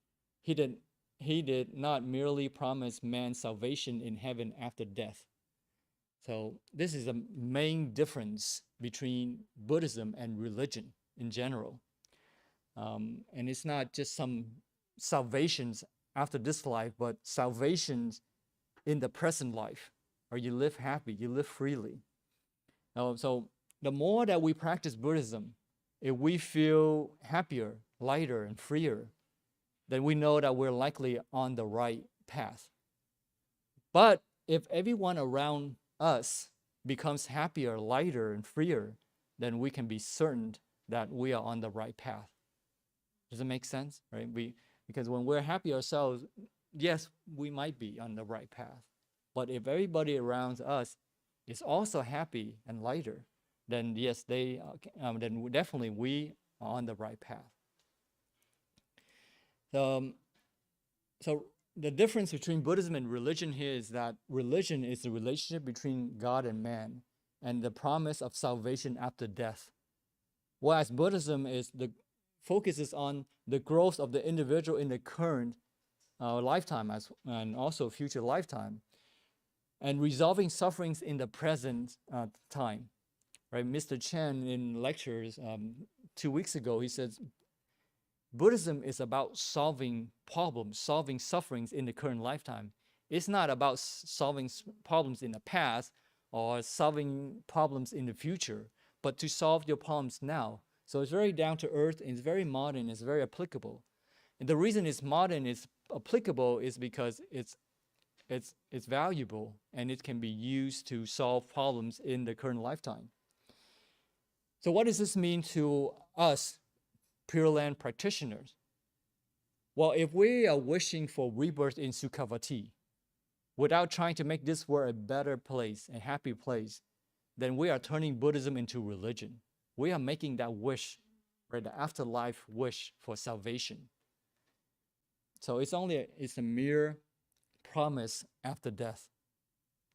He did not merely promise man salvation in heaven after death. So this is a main difference between Buddhism and religion in general. And it's not just some salvations after this life, but salvations in the present life, where you live happy, you live freely. So the more that we practice Buddhism, if we feel happier, lighter, and freer, then we know that we're likely on the right path. But if everyone around us becomes happier, lighter, and freer, then we can be certain that we are on the right path. Does it make sense? Right? Because when we're happy ourselves, yes, we might be on the right path. But if everybody around us is also happy and lighter, then yes, then definitely we are on the right path. So the difference between Buddhism and religion here is that religion is the relationship between God and man and the promise of salvation after death. Whereas Buddhism is the focuses on the growth of the individual in the current lifetime and also future lifetime, and resolving sufferings in the present time. Right, Mr. Chen in lectures 2 weeks ago, he says Buddhism is about solving problems, solving sufferings in the current lifetime. It's not about solving problems in the past or solving problems in the future, but to solve your problems now. So it's very down to earth, and it's very modern, it's very applicable. And the reason it's modern, it's applicable, is because it's valuable and it can be used to solve problems in the current lifetime. So what does this mean to us Pure Land practitioners? Well, if we are wishing for rebirth in Sukhavati, without trying to make this world a better place, a happy place, then we are turning Buddhism into religion. We are making that wish, right, the afterlife wish for salvation. So it's a mere promise after death.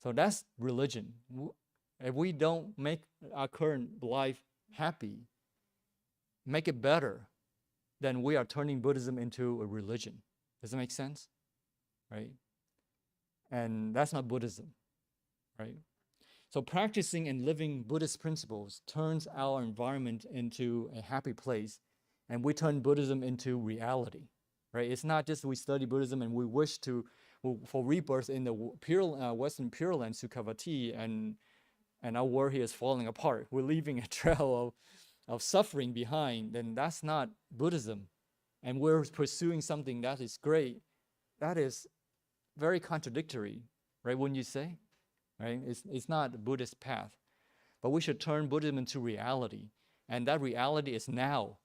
So that's religion. If we don't make our current life happy, make it better, then we are turning Buddhism into a religion. Does that make sense? Right? And that's not Buddhism, right? So practicing and living Buddhist principles turns our environment into a happy place, and we turn Buddhism into reality, right? It's not just we study Buddhism and we wish for rebirth in the Western Pure Land, Sukhavati, and our world here is falling apart. We're leaving a trail of suffering behind. Then that's not Buddhism. And we're pursuing something that is great. That is very contradictory, right? Wouldn't you say? Right? It's not the Buddhist path. But we should turn Buddhism into reality. And that reality is now.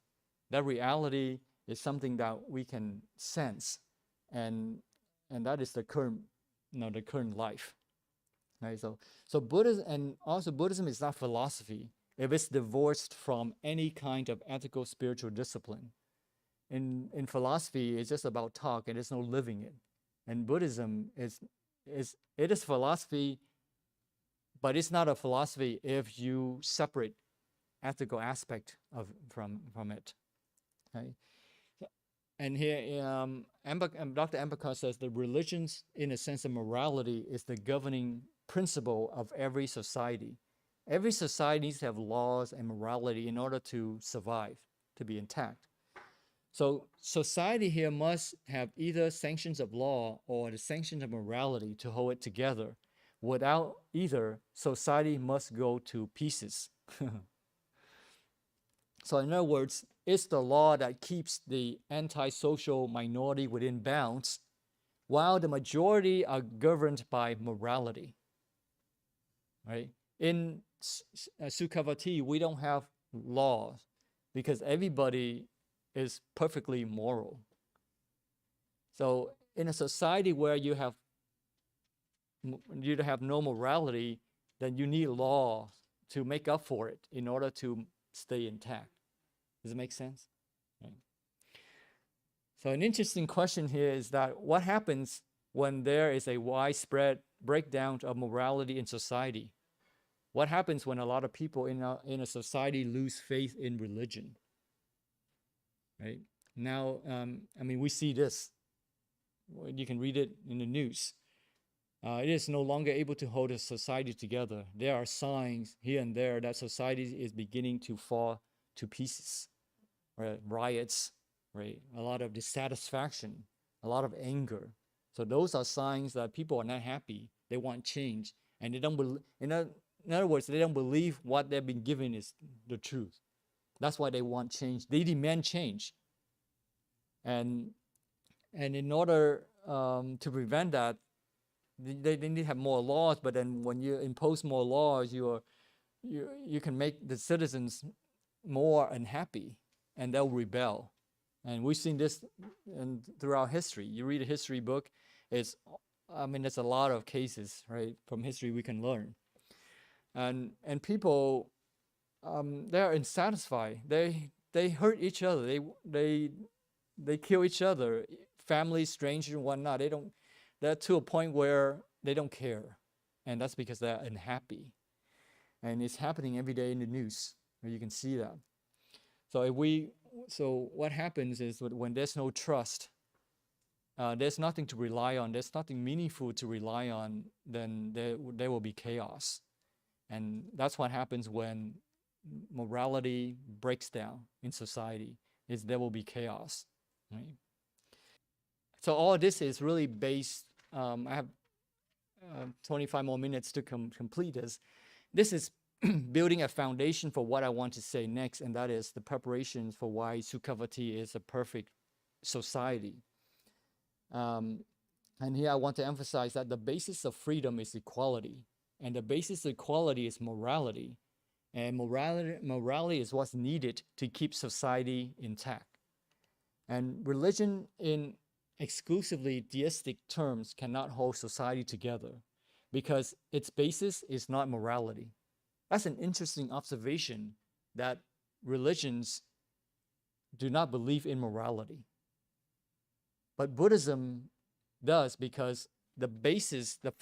That reality is something that we can sense. And that is the current life. Right? So Buddhism, and also Buddhism is not philosophy if it's divorced from any kind of ethical spiritual discipline. In philosophy, it's just about talk and there's no living it. And Buddhism is philosophy, but it's not a philosophy if you separate ethical aspect from it. Okay? And here, Dr. Ambekar says that religions, in a sense of morality, is the governing principle of every society. Every society needs to have laws and morality in order to survive, to be intact. So society here must have either sanctions of law or the sanctions of morality to hold it together. Without either, society must go to pieces. So in other words, it's the law that keeps the antisocial minority within bounds, while the majority are governed by morality. Right? In Sukhavati, we don't have laws because everybody is perfectly moral. So in a society where you have no morality, then you need law to make up for it in order to stay intact. Does it make sense? Right. So an interesting question here is that what happens when there is a widespread breakdown of morality in society? What happens when a lot of people in a society lose faith in religion? Right? Now, we see this. You can read it in the news. It is no longer able to hold a society together. There are signs here and there that society is beginning to fall to pieces. Right? Riots, right? A lot of dissatisfaction, a lot of anger. So those are signs that people are not happy. They want change, and they don't believe. In other words, they don't believe what they've been given is the truth. That's why they want change. They demand change. And in order to prevent that, they need to have more laws. But then when you impose more laws, you can make the citizens more unhappy, and they'll rebel. And we've seen this throughout history. You read a history book, there's a lot of cases, right? From history we can learn. And people, they're unsatisfied. They hurt each other. They kill each other family, strangers, and whatnot, they're to a point where they don't care. And that's because they're unhappy. And it's happening every day in the news, where you can see that. So so what happens is when there's no trust, there's nothing to rely on, there's nothing meaningful to rely on, then there will be chaos. And that's what happens when morality breaks down in society, is there will be chaos, right? So all of this is really based, I have 25 more minutes to complete this. This is building a foundation for what I want to say next, and that is the preparations for why Sukhavati is a perfect society. And here I want to emphasize that the basis of freedom is equality, and the basis of equality is morality, and morality is what's needed to keep society intact. And religion in exclusively deistic terms cannot hold society together because its basis is not morality. That's an interesting observation, that religions do not believe in morality. But Buddhism does, because the basis, the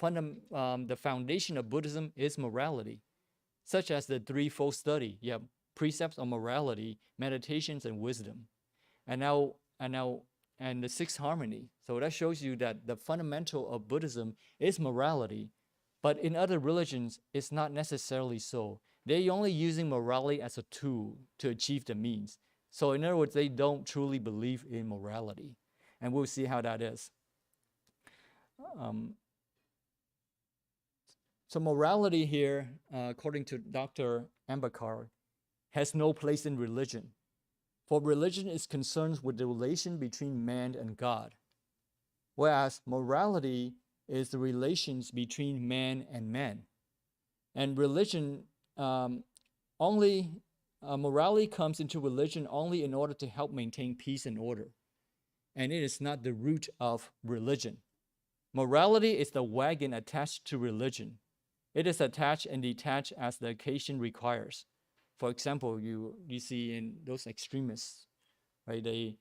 foundation of Buddhism is morality, such as the threefold study. You have precepts on morality, meditations, and wisdom. And the sixth harmony. So that shows you that the fundamental of Buddhism is morality, but in other religions, it's not necessarily so. They're only using morality as a tool to achieve the means. So in other words, they don't truly believe in morality. And we'll see how that is. So morality here, according to Dr. Ambakar, has no place in religion. For religion is concerned with the relation between man and God, whereas morality is the relations between man and man. And religion morality comes into religion only in order to help maintain peace and order. And it is not the root of religion. Morality is the wagon attached to religion. It is attached and detached as the occasion requires. For example, you see in those extremists, right?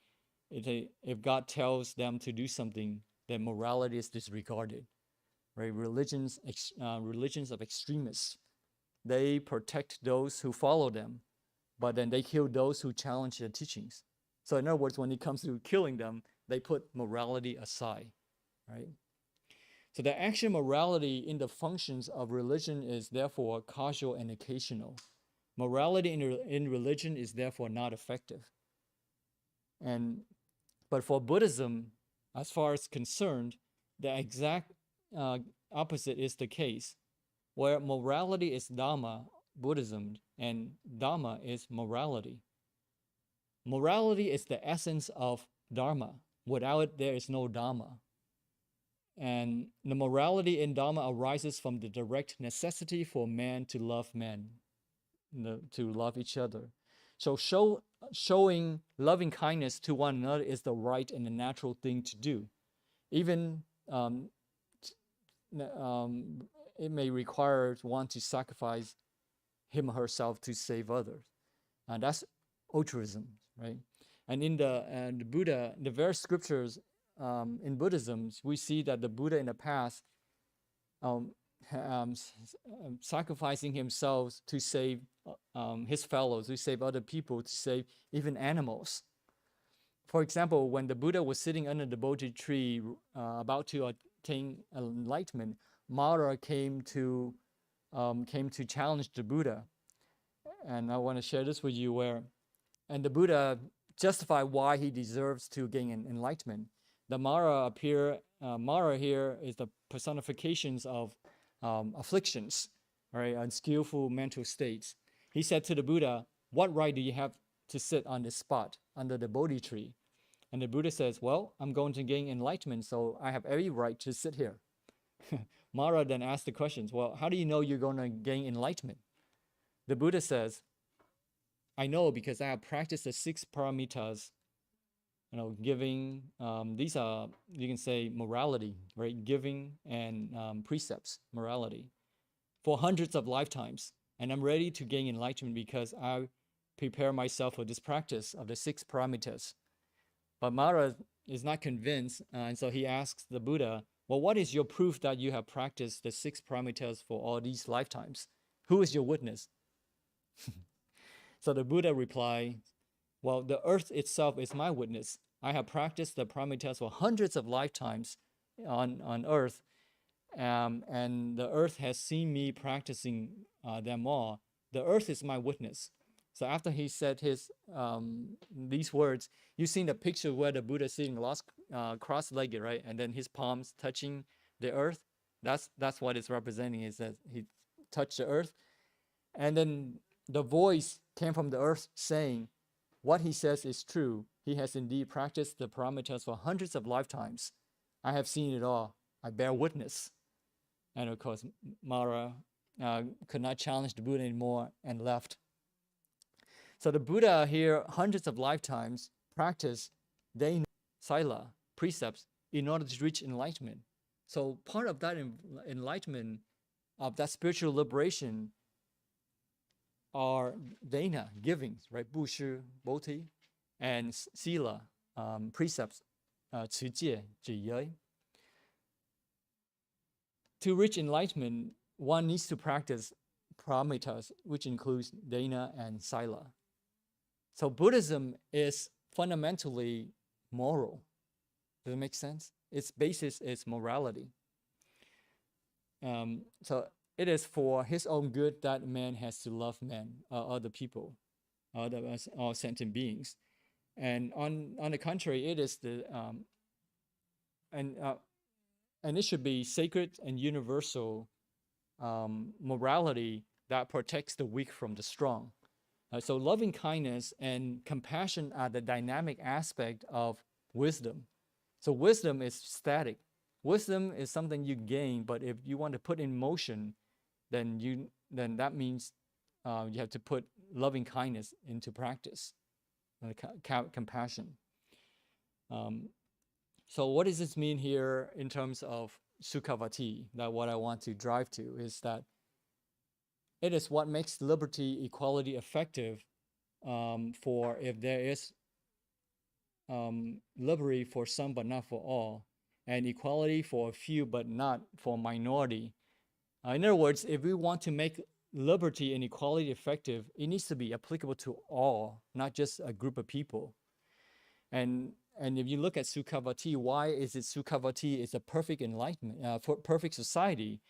If God tells them to do something, then morality is disregarded, right? Religions of extremists, they protect those who follow them, but then they kill those who challenge their teachings. So in other words, when it comes to killing them, they put morality aside, right? So the actual morality in the functions of religion is therefore causal and occasional. Morality in religion is therefore not effective. But for Buddhism, as far as concerned, the exact opposite is the case, where morality is Dhamma, Buddhism, and Dhamma is morality. Morality is the essence of Dharma. Without it, there is no Dhamma. And the morality in Dhamma arises from the direct necessity for man, to love each other. So showing loving kindness to one another is the right and the natural thing to do. Even it may require one to sacrifice him or herself to save others. And that's altruism, right? And in the Buddha, the various scriptures in Buddhism, we see that the Buddha in the past sacrificing himself to save his fellows, to save other people, to save even animals. For example, when the Buddha was sitting under the Bodhi tree about to attain enlightenment, Mara came to challenge the Buddha. And I want to share this with you, and the Buddha justified why he deserves to gain enlightenment. The Mara here is the personifications of afflictions, right, unskillful mental states. He said to the Buddha, "What right do you have to sit on this spot under the Bodhi tree?" And the Buddha says, "Well, I'm going to gain enlightenment, so I have every right to sit here." Mara then asked the questions, "Well, how do you know you're going to gain enlightenment?" The Buddha says, "I know because I have practiced the 6 paramitas, giving, these are, you can say, morality, right? Giving and precepts, morality, for hundreds of lifetimes. And I'm ready to gain enlightenment because I prepare myself for this practice of the 6 paramitas." But Mara is not convinced, and so he asks the Buddha, well, what is your proof that you have practiced the six paramitas for all these lifetimes? Who is your witness? So the Buddha replied, well, the earth itself is my witness. I have practiced the paramitas for hundreds of lifetimes on earth, and the earth has seen me practicing them all. The earth is my witness. So after he said these words, you've seen the picture where the Buddha is sitting cross-legged, right? And then his palms touching the earth. That's what it's representing, is that he touched the earth. And then the voice came from the earth saying, what he says is true. He has indeed practiced the paramitas for hundreds of lifetimes. I have seen it all. I bear witness. And of course, Mara could not challenge the Buddha anymore and left. So the Buddha here, hundreds of lifetimes, practiced Dana, Sila, precepts in order to reach enlightenment. So part of that enlightenment, of that spiritual liberation, are Dana, givings, right? 布施, bodhi, and Sila, precepts, 持戒, 止业. To reach enlightenment, one needs to practice paramitas, which includes Dana and Sila. So Buddhism is fundamentally moral. Does it make sense? Its basis is morality. So it is for his own good that man has to love men, other people, all sentient beings. And on the contrary, it is and it should be sacred and universal morality that protects the weak from the strong. So loving kindness and compassion are the dynamic aspect of wisdom. So wisdom is static. Wisdom is something you gain, but if you want to put in motion, then that means you have to put loving kindness into practice, compassion. So what does this mean here in terms of Sukhavati? That what I want to drive to is that it is what makes liberty, equality effective for if there is liberty for some but not for all, and equality for a few but not for a minority. In other words, if we want to make liberty and equality effective, it needs to be applicable to all, not just a group of people. And if you look at Sukhavati, why is it Sukhavati is a perfect enlightenment, for perfect society?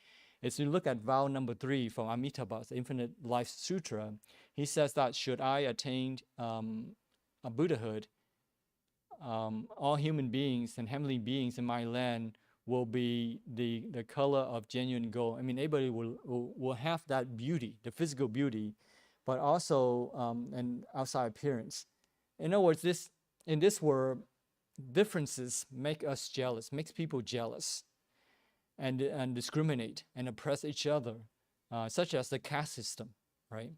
Is you look at vow number 3 from Amitabha's Infinite Life Sutra. He says that should I attain a Buddhahood, all human beings and heavenly beings in my land will be the color of genuine gold. I mean, everybody will have that beauty, the physical beauty, but also an outside appearance. In other words, in this world, differences make us jealous, makes people jealous, and discriminate and oppress each other, such as the caste system, right?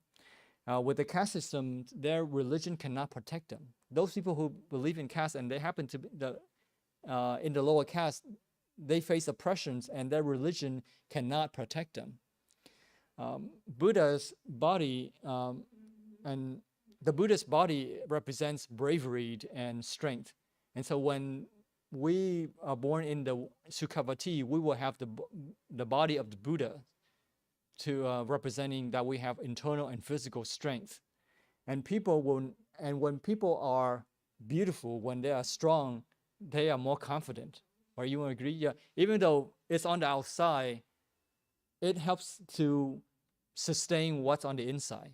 With the caste system, their religion cannot protect them. Those people who believe in caste and they happen to be in the lower caste, they face oppressions and their religion cannot protect them. Buddha's body, and the Buddha's body represents bravery and strength. And so when we are born in the Sukhavati, we will have the body of the Buddha to representing that we have internal and physical strength. And when people are beautiful, when they are strong, they are more confident. Or you want to agree? Yeah. Even though it's on the outside, it helps to sustain what's on the inside.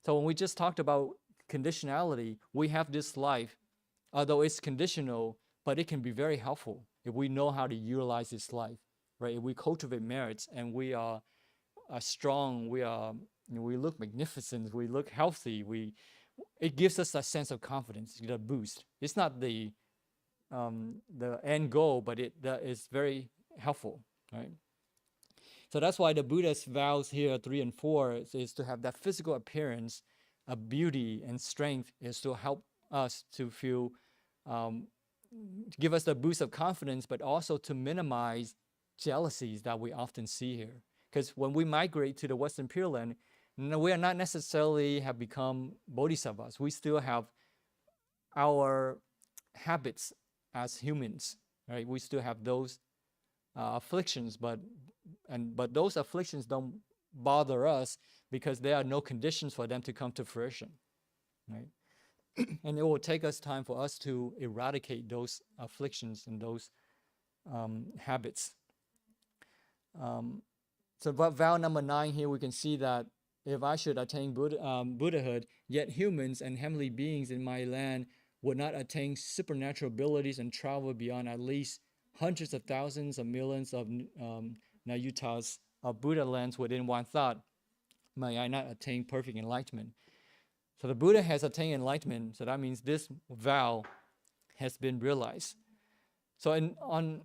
So when we just talked about conditionality, we have this life, although it's conditional, but it can be very helpful if we know how to utilize this life, right? If we cultivate merits and we are strong, we look magnificent, we look healthy, it gives us a sense of confidence, a boost. It's not the end goal, but it is very helpful, right? So that's why the Buddha's vows here, 3 and 4, is to have that physical appearance of beauty and strength, is to help us to feel, to give us the boost of confidence, but also to minimize jealousies that we often see here. Because when we migrate to the Western Pure Land, we are not necessarily have become bodhisattvas. We still have our habits as humans, right? We still have those afflictions, but those afflictions don't bother us because there are no conditions for them to come to fruition, right? And it will take us time for us to eradicate those afflictions and those habits. So about vow number 9 here, we can see that if I should attain Buddhahood, yet humans and heavenly beings in my land would not attain supernatural abilities and travel beyond at least hundreds of thousands of millions of Nayutas of Buddha lands within one thought, may I not attain perfect enlightenment. So the Buddha has attained enlightenment, so that means this vow has been realized. So on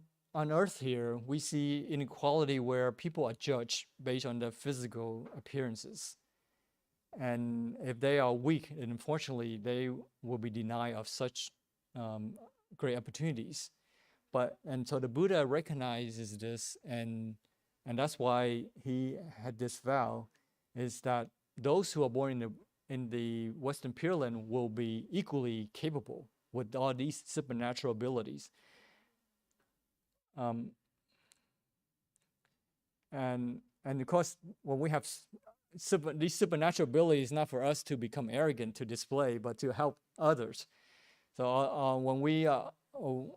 earth here, we see inequality where people are judged based on their physical appearances. And if they are weak, then unfortunately, they will be denied of such great opportunities. And so the Buddha recognizes this, and that's why he had this vow, is that those who are born in the Western Pure Land will be equally capable with all these supernatural abilities. And of course, when we have these supernatural abilities, not for us to become arrogant to display, but to help others. So when we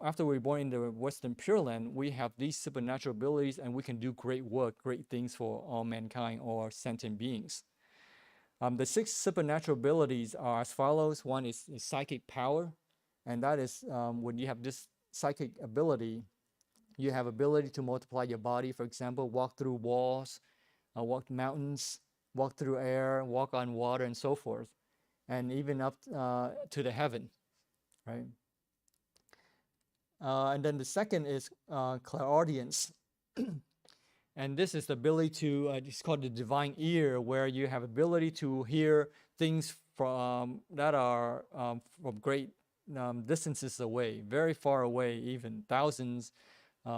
after we're born in the Western Pure Land, we have these supernatural abilities, and we can do great work, great things for all mankind or sentient beings. The 6 supernatural abilities are as follows. One is psychic power, and that is when you have this psychic ability, you have ability to multiply your body. For example, walk through walls, walk mountains, walk through air, walk on water, and so forth, and even up to the heaven, right? And then the second is clairaudience. And this is the ability to, it's called the divine ear, where you have ability to hear things from that are from great distances away, very far away, even thousands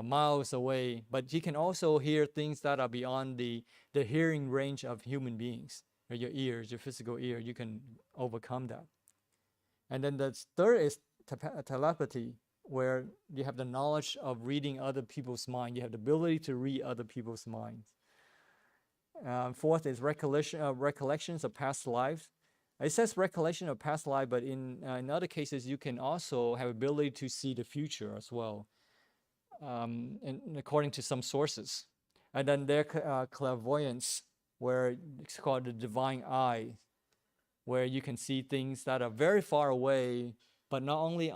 miles away. But you can also hear things that are beyond the hearing range of human beings. Or your ears, your physical ear, you can overcome that. And then the third is telepathy, where you have the knowledge of reading other people's mind. You have the ability to read other people's minds. Fourth is recollections of past lives. It says recollection of past life, but in other cases, you can also have ability to see the future as well, and according to some sources. And then there's clairvoyance, where it's called the divine eye, where you can see things that are very far away, but not only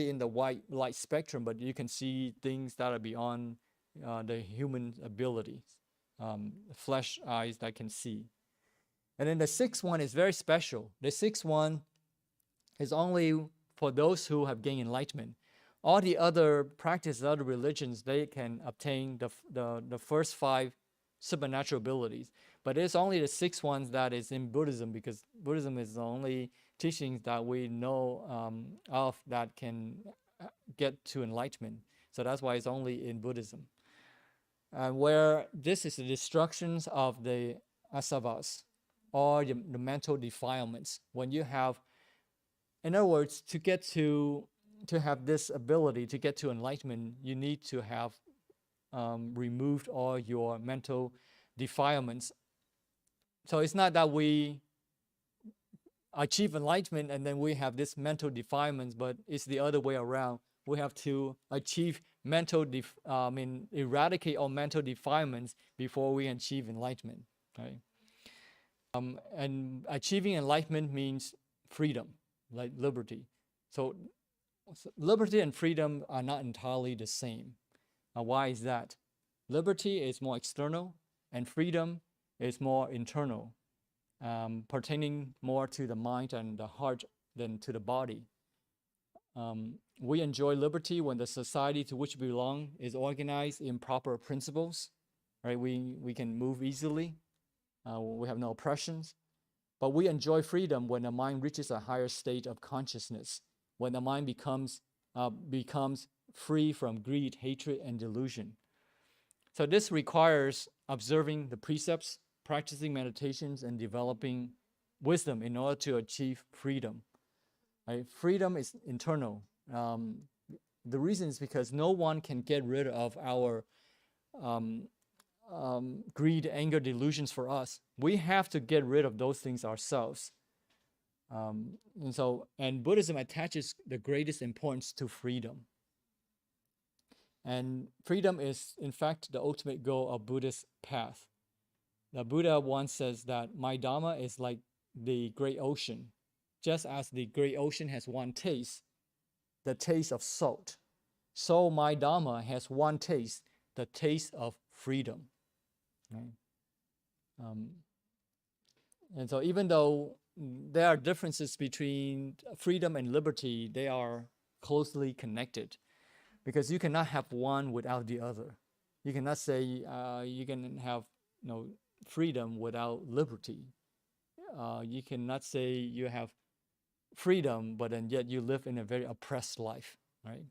in the white light spectrum, but you can see things that are beyond the human abilities, flesh eyes that can see. And then the 6th one is very special. The 6th one is only for those who have gained enlightenment. All the other practices, other religions, they can obtain the first 5 supernatural abilities. But it's only the 6th ones that is in Buddhism, because Buddhism is the only teachings that we know of that can get to enlightenment. So that's why it's only in Buddhism. Where this is the destructions of the asavas, or the mental defilements. When you have, in other words, to have this ability to get to enlightenment, you need to have removed all your mental defilements. So it's not that we achieve enlightenment and then we have this mental defilements, but it's the other way around. We have to achieve eradicate all mental defilements before we achieve enlightenment, right? And achieving enlightenment means freedom, like liberty. So liberty and freedom are not entirely the same. Why is that? Liberty is more external, and freedom is more internal, pertaining more to the mind and the heart than to the body. We enjoy liberty when the society to which we belong is organized in proper principles, right? We can move easily. We have no oppressions. But we enjoy freedom when the mind reaches a higher state of consciousness, when the mind becomes free from greed, hatred, and delusion. So this requires observing the precepts, practicing meditations, and developing wisdom in order to achieve freedom. Right? Freedom is internal. Um, the reason is because no one can get rid of our um, greed, anger, delusions for us. We have to get rid of those things ourselves. And Buddhism attaches the greatest importance to freedom. And freedom is, in fact, the ultimate goal of Buddhist path. The Buddha once says that my Dharma is like the great ocean. Just as the great ocean has one taste, the taste of salt, so my Dharma has one taste, the taste of freedom. Right? Um, and so even though there are differences between freedom and liberty, they are closely connected, because you cannot have one without the other. You cannot say you can have freedom without liberty. You cannot say you have freedom, but then yet you live in a very oppressed life, right?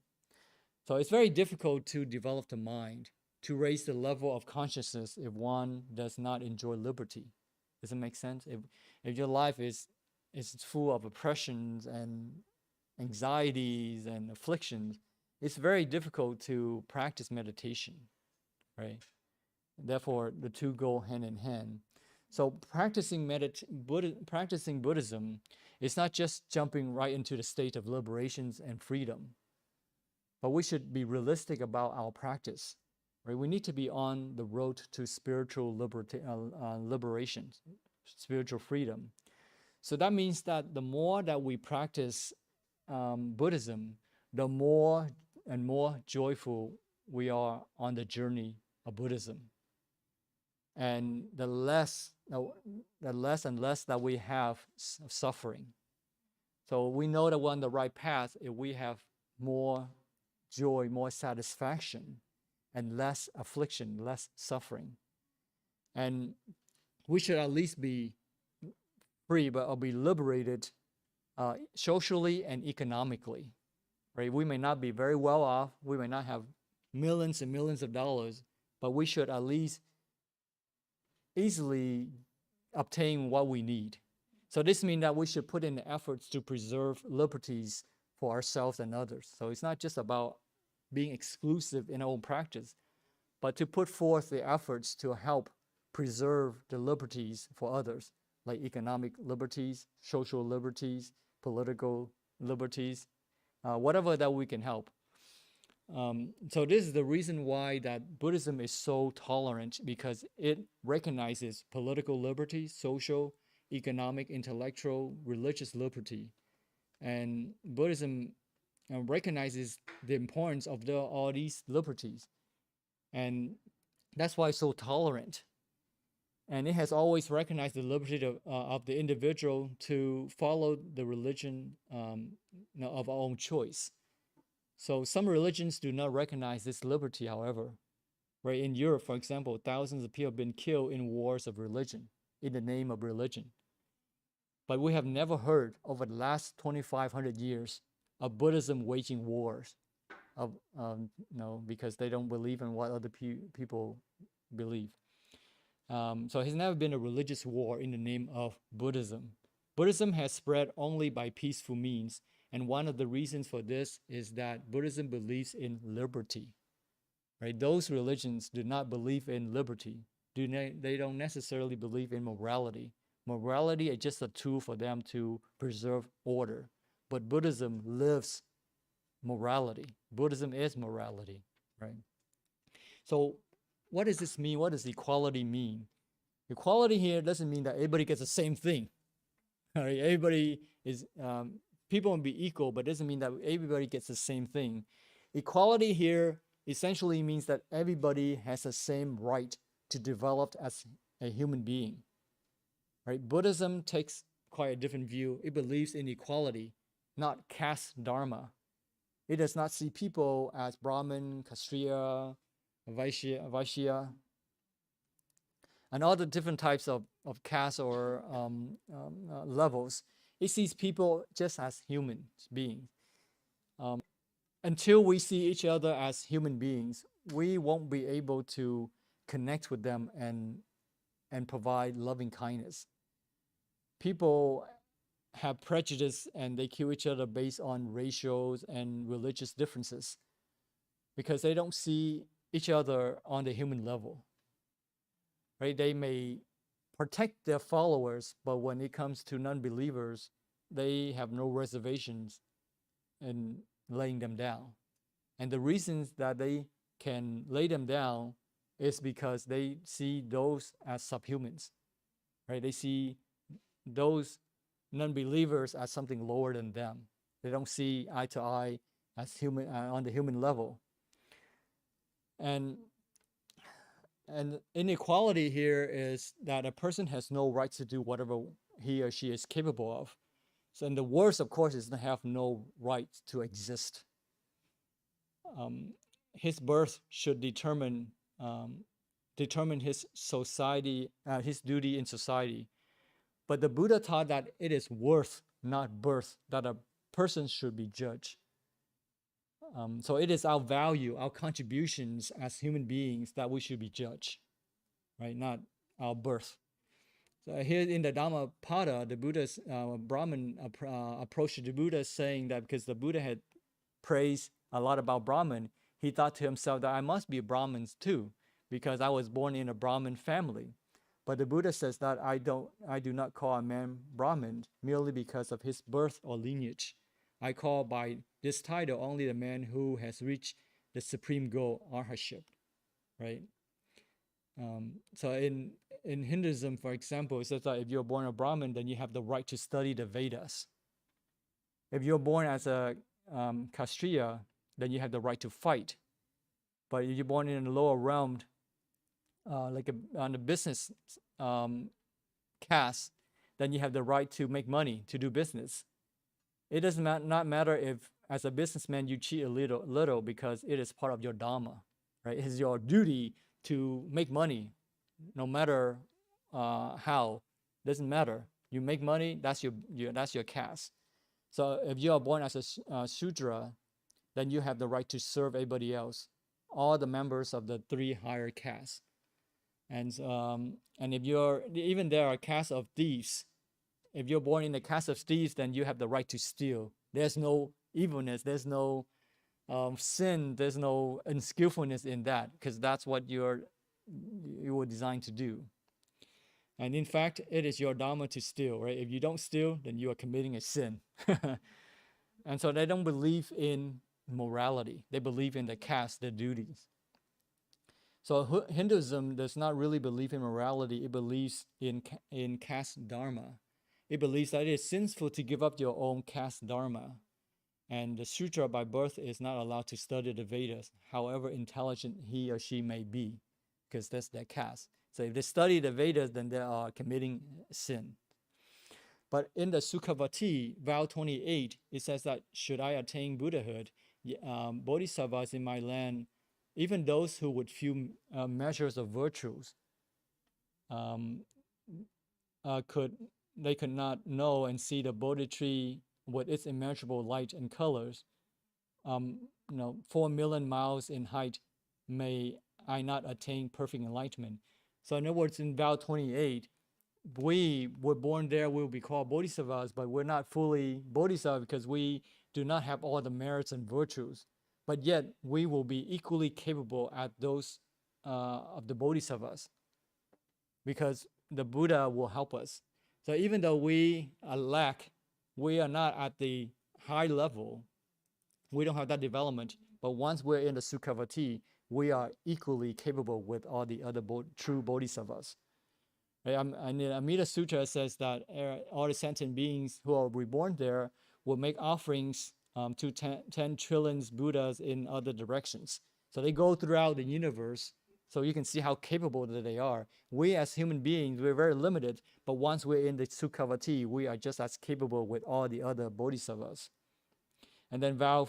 So it's very difficult to develop the mind, to raise the level of consciousness if one does not enjoy liberty. Does it make sense? If your life is full of oppressions and anxieties and afflictions, it's very difficult to practice meditation, right? Therefore, the two go hand in hand. So practicing Buddhism is not just jumping right into the state of liberations and freedom, but we should be realistic about our practice. Right? We need to be on the road to spiritual liberation, spiritual freedom. So that means that the more that we practice Buddhism, the more and more joyful we are on the journey of Buddhism. And the less and less that we have suffering. So we know that we're on the right path if we have more joy, more satisfaction, and less affliction, less suffering. And we should at least be free, but be liberated socially and economically. Right? We may not be very well off. We may not have millions and millions of dollars, but we should at least easily obtain what we need. So this means that we should put in the efforts to preserve liberties for ourselves and others. So it's not just about being exclusive in our own practice, but to put forth the efforts to help preserve the liberties for others, like economic liberties, social liberties, political liberties, whatever that we can help. So this is the reason why that Buddhism is so tolerant, because it recognizes political liberty, social, economic, intellectual, religious liberty. And Buddhism recognizes the importance of all these liberties. And that's why it's so tolerant. And it has always recognized the liberty of the individual to follow the religion of our own choice. So some religions do not recognize this liberty, however. Right? In Europe, for example, thousands of people have been killed in wars of religion, in the name of religion. But we have never heard over the last 2,500 years of Buddhism waging wars, because they don't believe in what other people believe. So it has never been a religious war in the name of Buddhism. Buddhism has spread only by peaceful means, and one of the reasons for this is that Buddhism believes in liberty. Right? Those religions do not believe in liberty. They don't necessarily believe in morality. Morality is just a tool for them to preserve order. But Buddhism lives morality. Buddhism is morality, right? So what does this mean? What does equality mean? Equality here doesn't mean that everybody gets the same thing. Right? Everybody is, people will be equal, but it doesn't mean that everybody gets the same thing. Equality here essentially means that everybody has the same right to develop as a human being. Right? Buddhism takes quite a different view. It believes in equality, not caste dharma. It does not see people as Brahmin, Kshatriya, Vaishya, and all the different types of castes or levels. It sees people just as human beings. Until we see each other as human beings, we won't be able to connect with them and provide loving kindness. People have prejudice and they kill each other based on racial and religious differences because they don't see each other on the human level, right? They may protect their followers, but when it comes to non-believers, they have no reservations in laying them down. And the reasons that they can lay them down is because they see those as subhumans, right? They see those non-believers as something lower than them. They don't see eye to eye as human on the human level. And inequality here is that a person has no right to do whatever he or she is capable of. So, and the worst, of course, is to have no right to exist. His birth should determine his society, his duty in society. But the Buddha taught that it is worth, not birth, that a person should be judged. So it is our value, our contributions as human beings that we should be judged, right? Not our birth. So here in the Dhammapada, the Buddha's Brahmin approach to the Buddha, saying that because the Buddha had praised a lot about Brahmin, he thought to himself that I must be a Brahmin too, because I was born in a Brahmin family. But the Buddha says that I do not call a man Brahmin merely because of his birth or lineage. I call by this title only the man who has reached the supreme goal, arhatship, right? So in Hinduism, for example, it says that if you're born a Brahmin, then you have the right to study the Vedas. If you're born as a Kshatriya, then you have the right to fight. But if you're born in a lower realm, on the business caste, then you have the right to make money, to do business. It does not matter if, as a businessman, you cheat a little because it is part of your dharma, right? It is your duty to make money, no matter how. Doesn't matter. You make money. That's your caste. So if you are born as a Shudra, then you have the right to serve everybody else, all the members of the three higher castes. And if there are castes of thieves. If you're born in the caste of thieves, then you have the right to steal. There's no evilness. There's no sin. There's no unskillfulness in that, because that's what you were designed to do. And in fact, it is your dharma to steal, right? If you don't steal, then you are committing a sin. And so they don't believe in morality. They believe in the caste, the duties. So Hinduism does not really believe in morality. It believes in caste dharma. It believes that it is sinful to give up your own caste dharma. And the Shudra by birth is not allowed to study the Vedas, however intelligent he or she may be, because that's their caste. So if they study the Vedas, then they are committing sin. But in the Sukhavati, vow 28, it says that should I attain Buddhahood, bodhisattvas in my land, even those who would few measures of virtues, could not know and see the Bodhi tree with its immeasurable light and colors. 4 million miles in height, may I not attain perfect enlightenment. So in other words, in vow 28, we were born there, we will be called bodhisattvas, but we're not fully bodhisattvas because we do not have all the merits and virtues. But yet, we will be equally capable at those of the bodhisattvas, because the Buddha will help us. So even though we lack, we are not at the high level, we don't have that development, but once we're in the Sukhavati, we are equally capable with all the other true bodhisattvas. Right? And the Amida Sutra says that all the sentient beings who are reborn there will make offerings to 10 trillion Buddhas in other directions. So they go throughout the universe, so you can see how capable that they are. We as human beings, we're very limited, but once we're in the Sukhavati, we are just as capable with all the other bodhisattvas. And then vow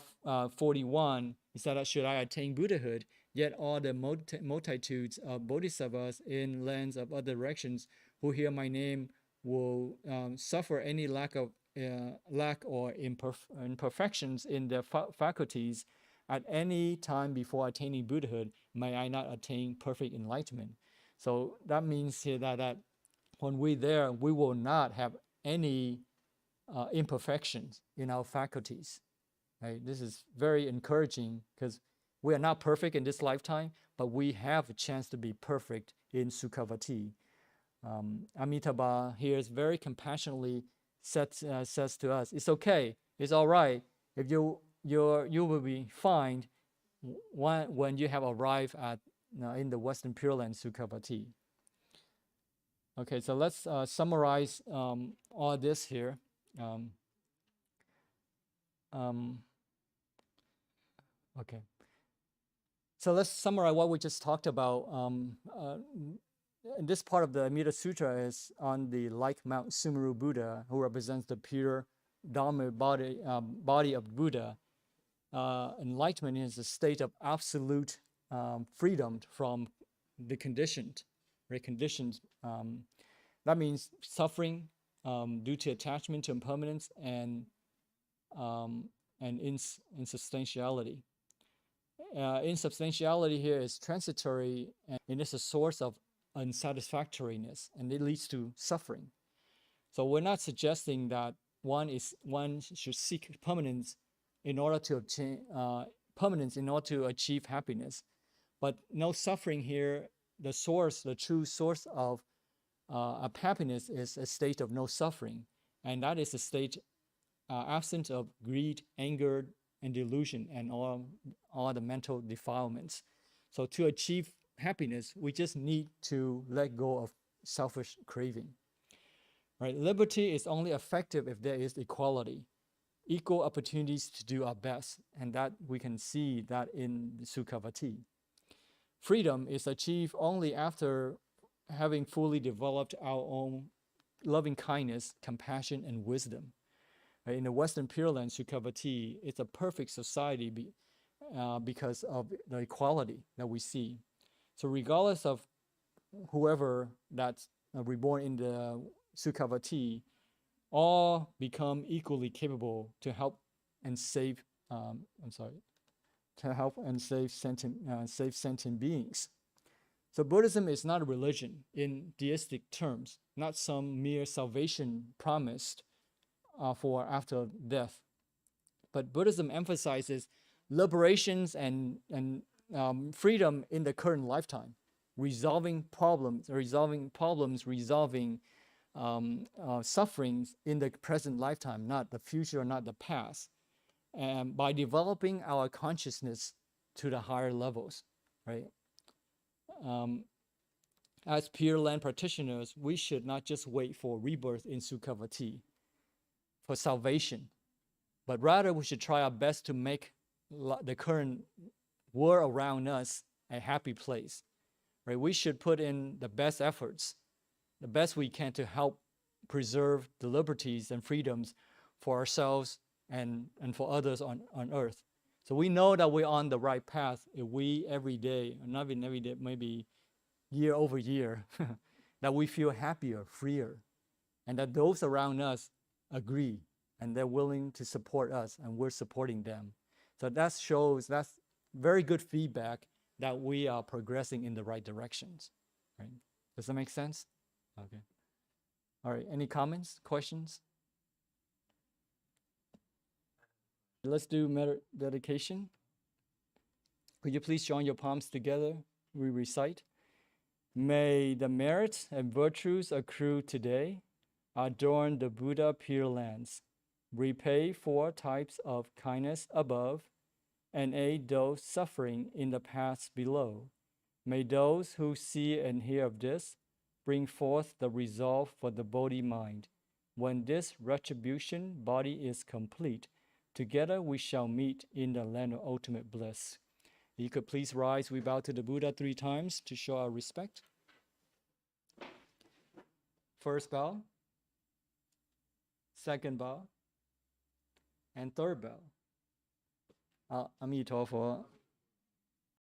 41, he said, should I attain Buddhahood, yet all the multitudes of bodhisattvas in lands of other directions who hear my name will suffer any lack or imperfections in their faculties at any time before attaining Buddhahood, may I not attain perfect enlightenment. So that means here that when we're there, we will not have any imperfections in our faculties. Right? This is very encouraging because we are not perfect in this lifetime, but we have a chance to be perfect in Sukhavati. Amitabha here is very compassionately says to us, it's okay, it's all right if you will be fine when you have arrived at in the Western Pure Land Sukhavati. Okay, so let's summarize all this here. Um, um, okay, so let's summarize what we just talked about. This part of the Amida Sutra is on the like Mount Sumeru Buddha, who represents the pure Dharma body of Buddha. Enlightenment is a state of absolute freedom from the conditioned, right? Conditions. That means suffering due to attachment to impermanence and insubstantiality. Insubstantiality here is transitory and it is a source of unsatisfactoriness and it leads to suffering. So we're not suggesting that one should seek permanence in order to obtain permanence in order to achieve happiness, but no suffering here. The true source of happiness is a state of no suffering, and that is a state absent of greed, anger, and delusion, and all the mental defilements. So to achieve happiness, we just need to let go of selfish craving. Right? Liberty is only effective if there is equality, equal opportunities to do our best, and that we can see that in the Sukhavati. Freedom is achieved only after having fully developed our own loving kindness, compassion, and wisdom. Right? In the Western Pure Land, Sukhavati, it's a perfect society because of the equality that we see. So regardless of whoever that's reborn in the Sukhavati, all become equally capable to help and save. To help and save sentient beings. So Buddhism is not a religion in deistic terms, not some mere salvation promised for after death. But Buddhism emphasizes liberations and freedom in the current lifetime, resolving sufferings in the present lifetime, not the future, not the past, and by developing our consciousness to the higher levels, right? As Pure Land practitioners, we should not just wait for rebirth in Sukhavati for salvation, but rather we should try our best to make the current world around us a happy place, right? We should put in the best efforts, the best we can to help preserve the liberties and freedoms for ourselves and for others on earth. So we know that we're on the right path if we every day, or not even every day, maybe year over year, that we feel happier, freer, and that those around us agree and they're willing to support us and we're supporting them. So that shows, that's very good feedback that we are progressing in the right directions, right? Does that make sense? Okay. All right, any comments, questions? Let's do dedication. Could you please join your palms together? We recite. May the merits and virtues accrue today adorn the Buddha Pure Lands, repay 4 types of kindness above, and aid those suffering in the paths below. May those who see and hear of this bring forth the resolve for the Bodhi mind. When this retribution body is complete, together we shall meet in the land of ultimate bliss. You could please rise. We bow to the Buddha 3 times to show our respect. First bow, second bow, and third bow. 阿弥陀佛。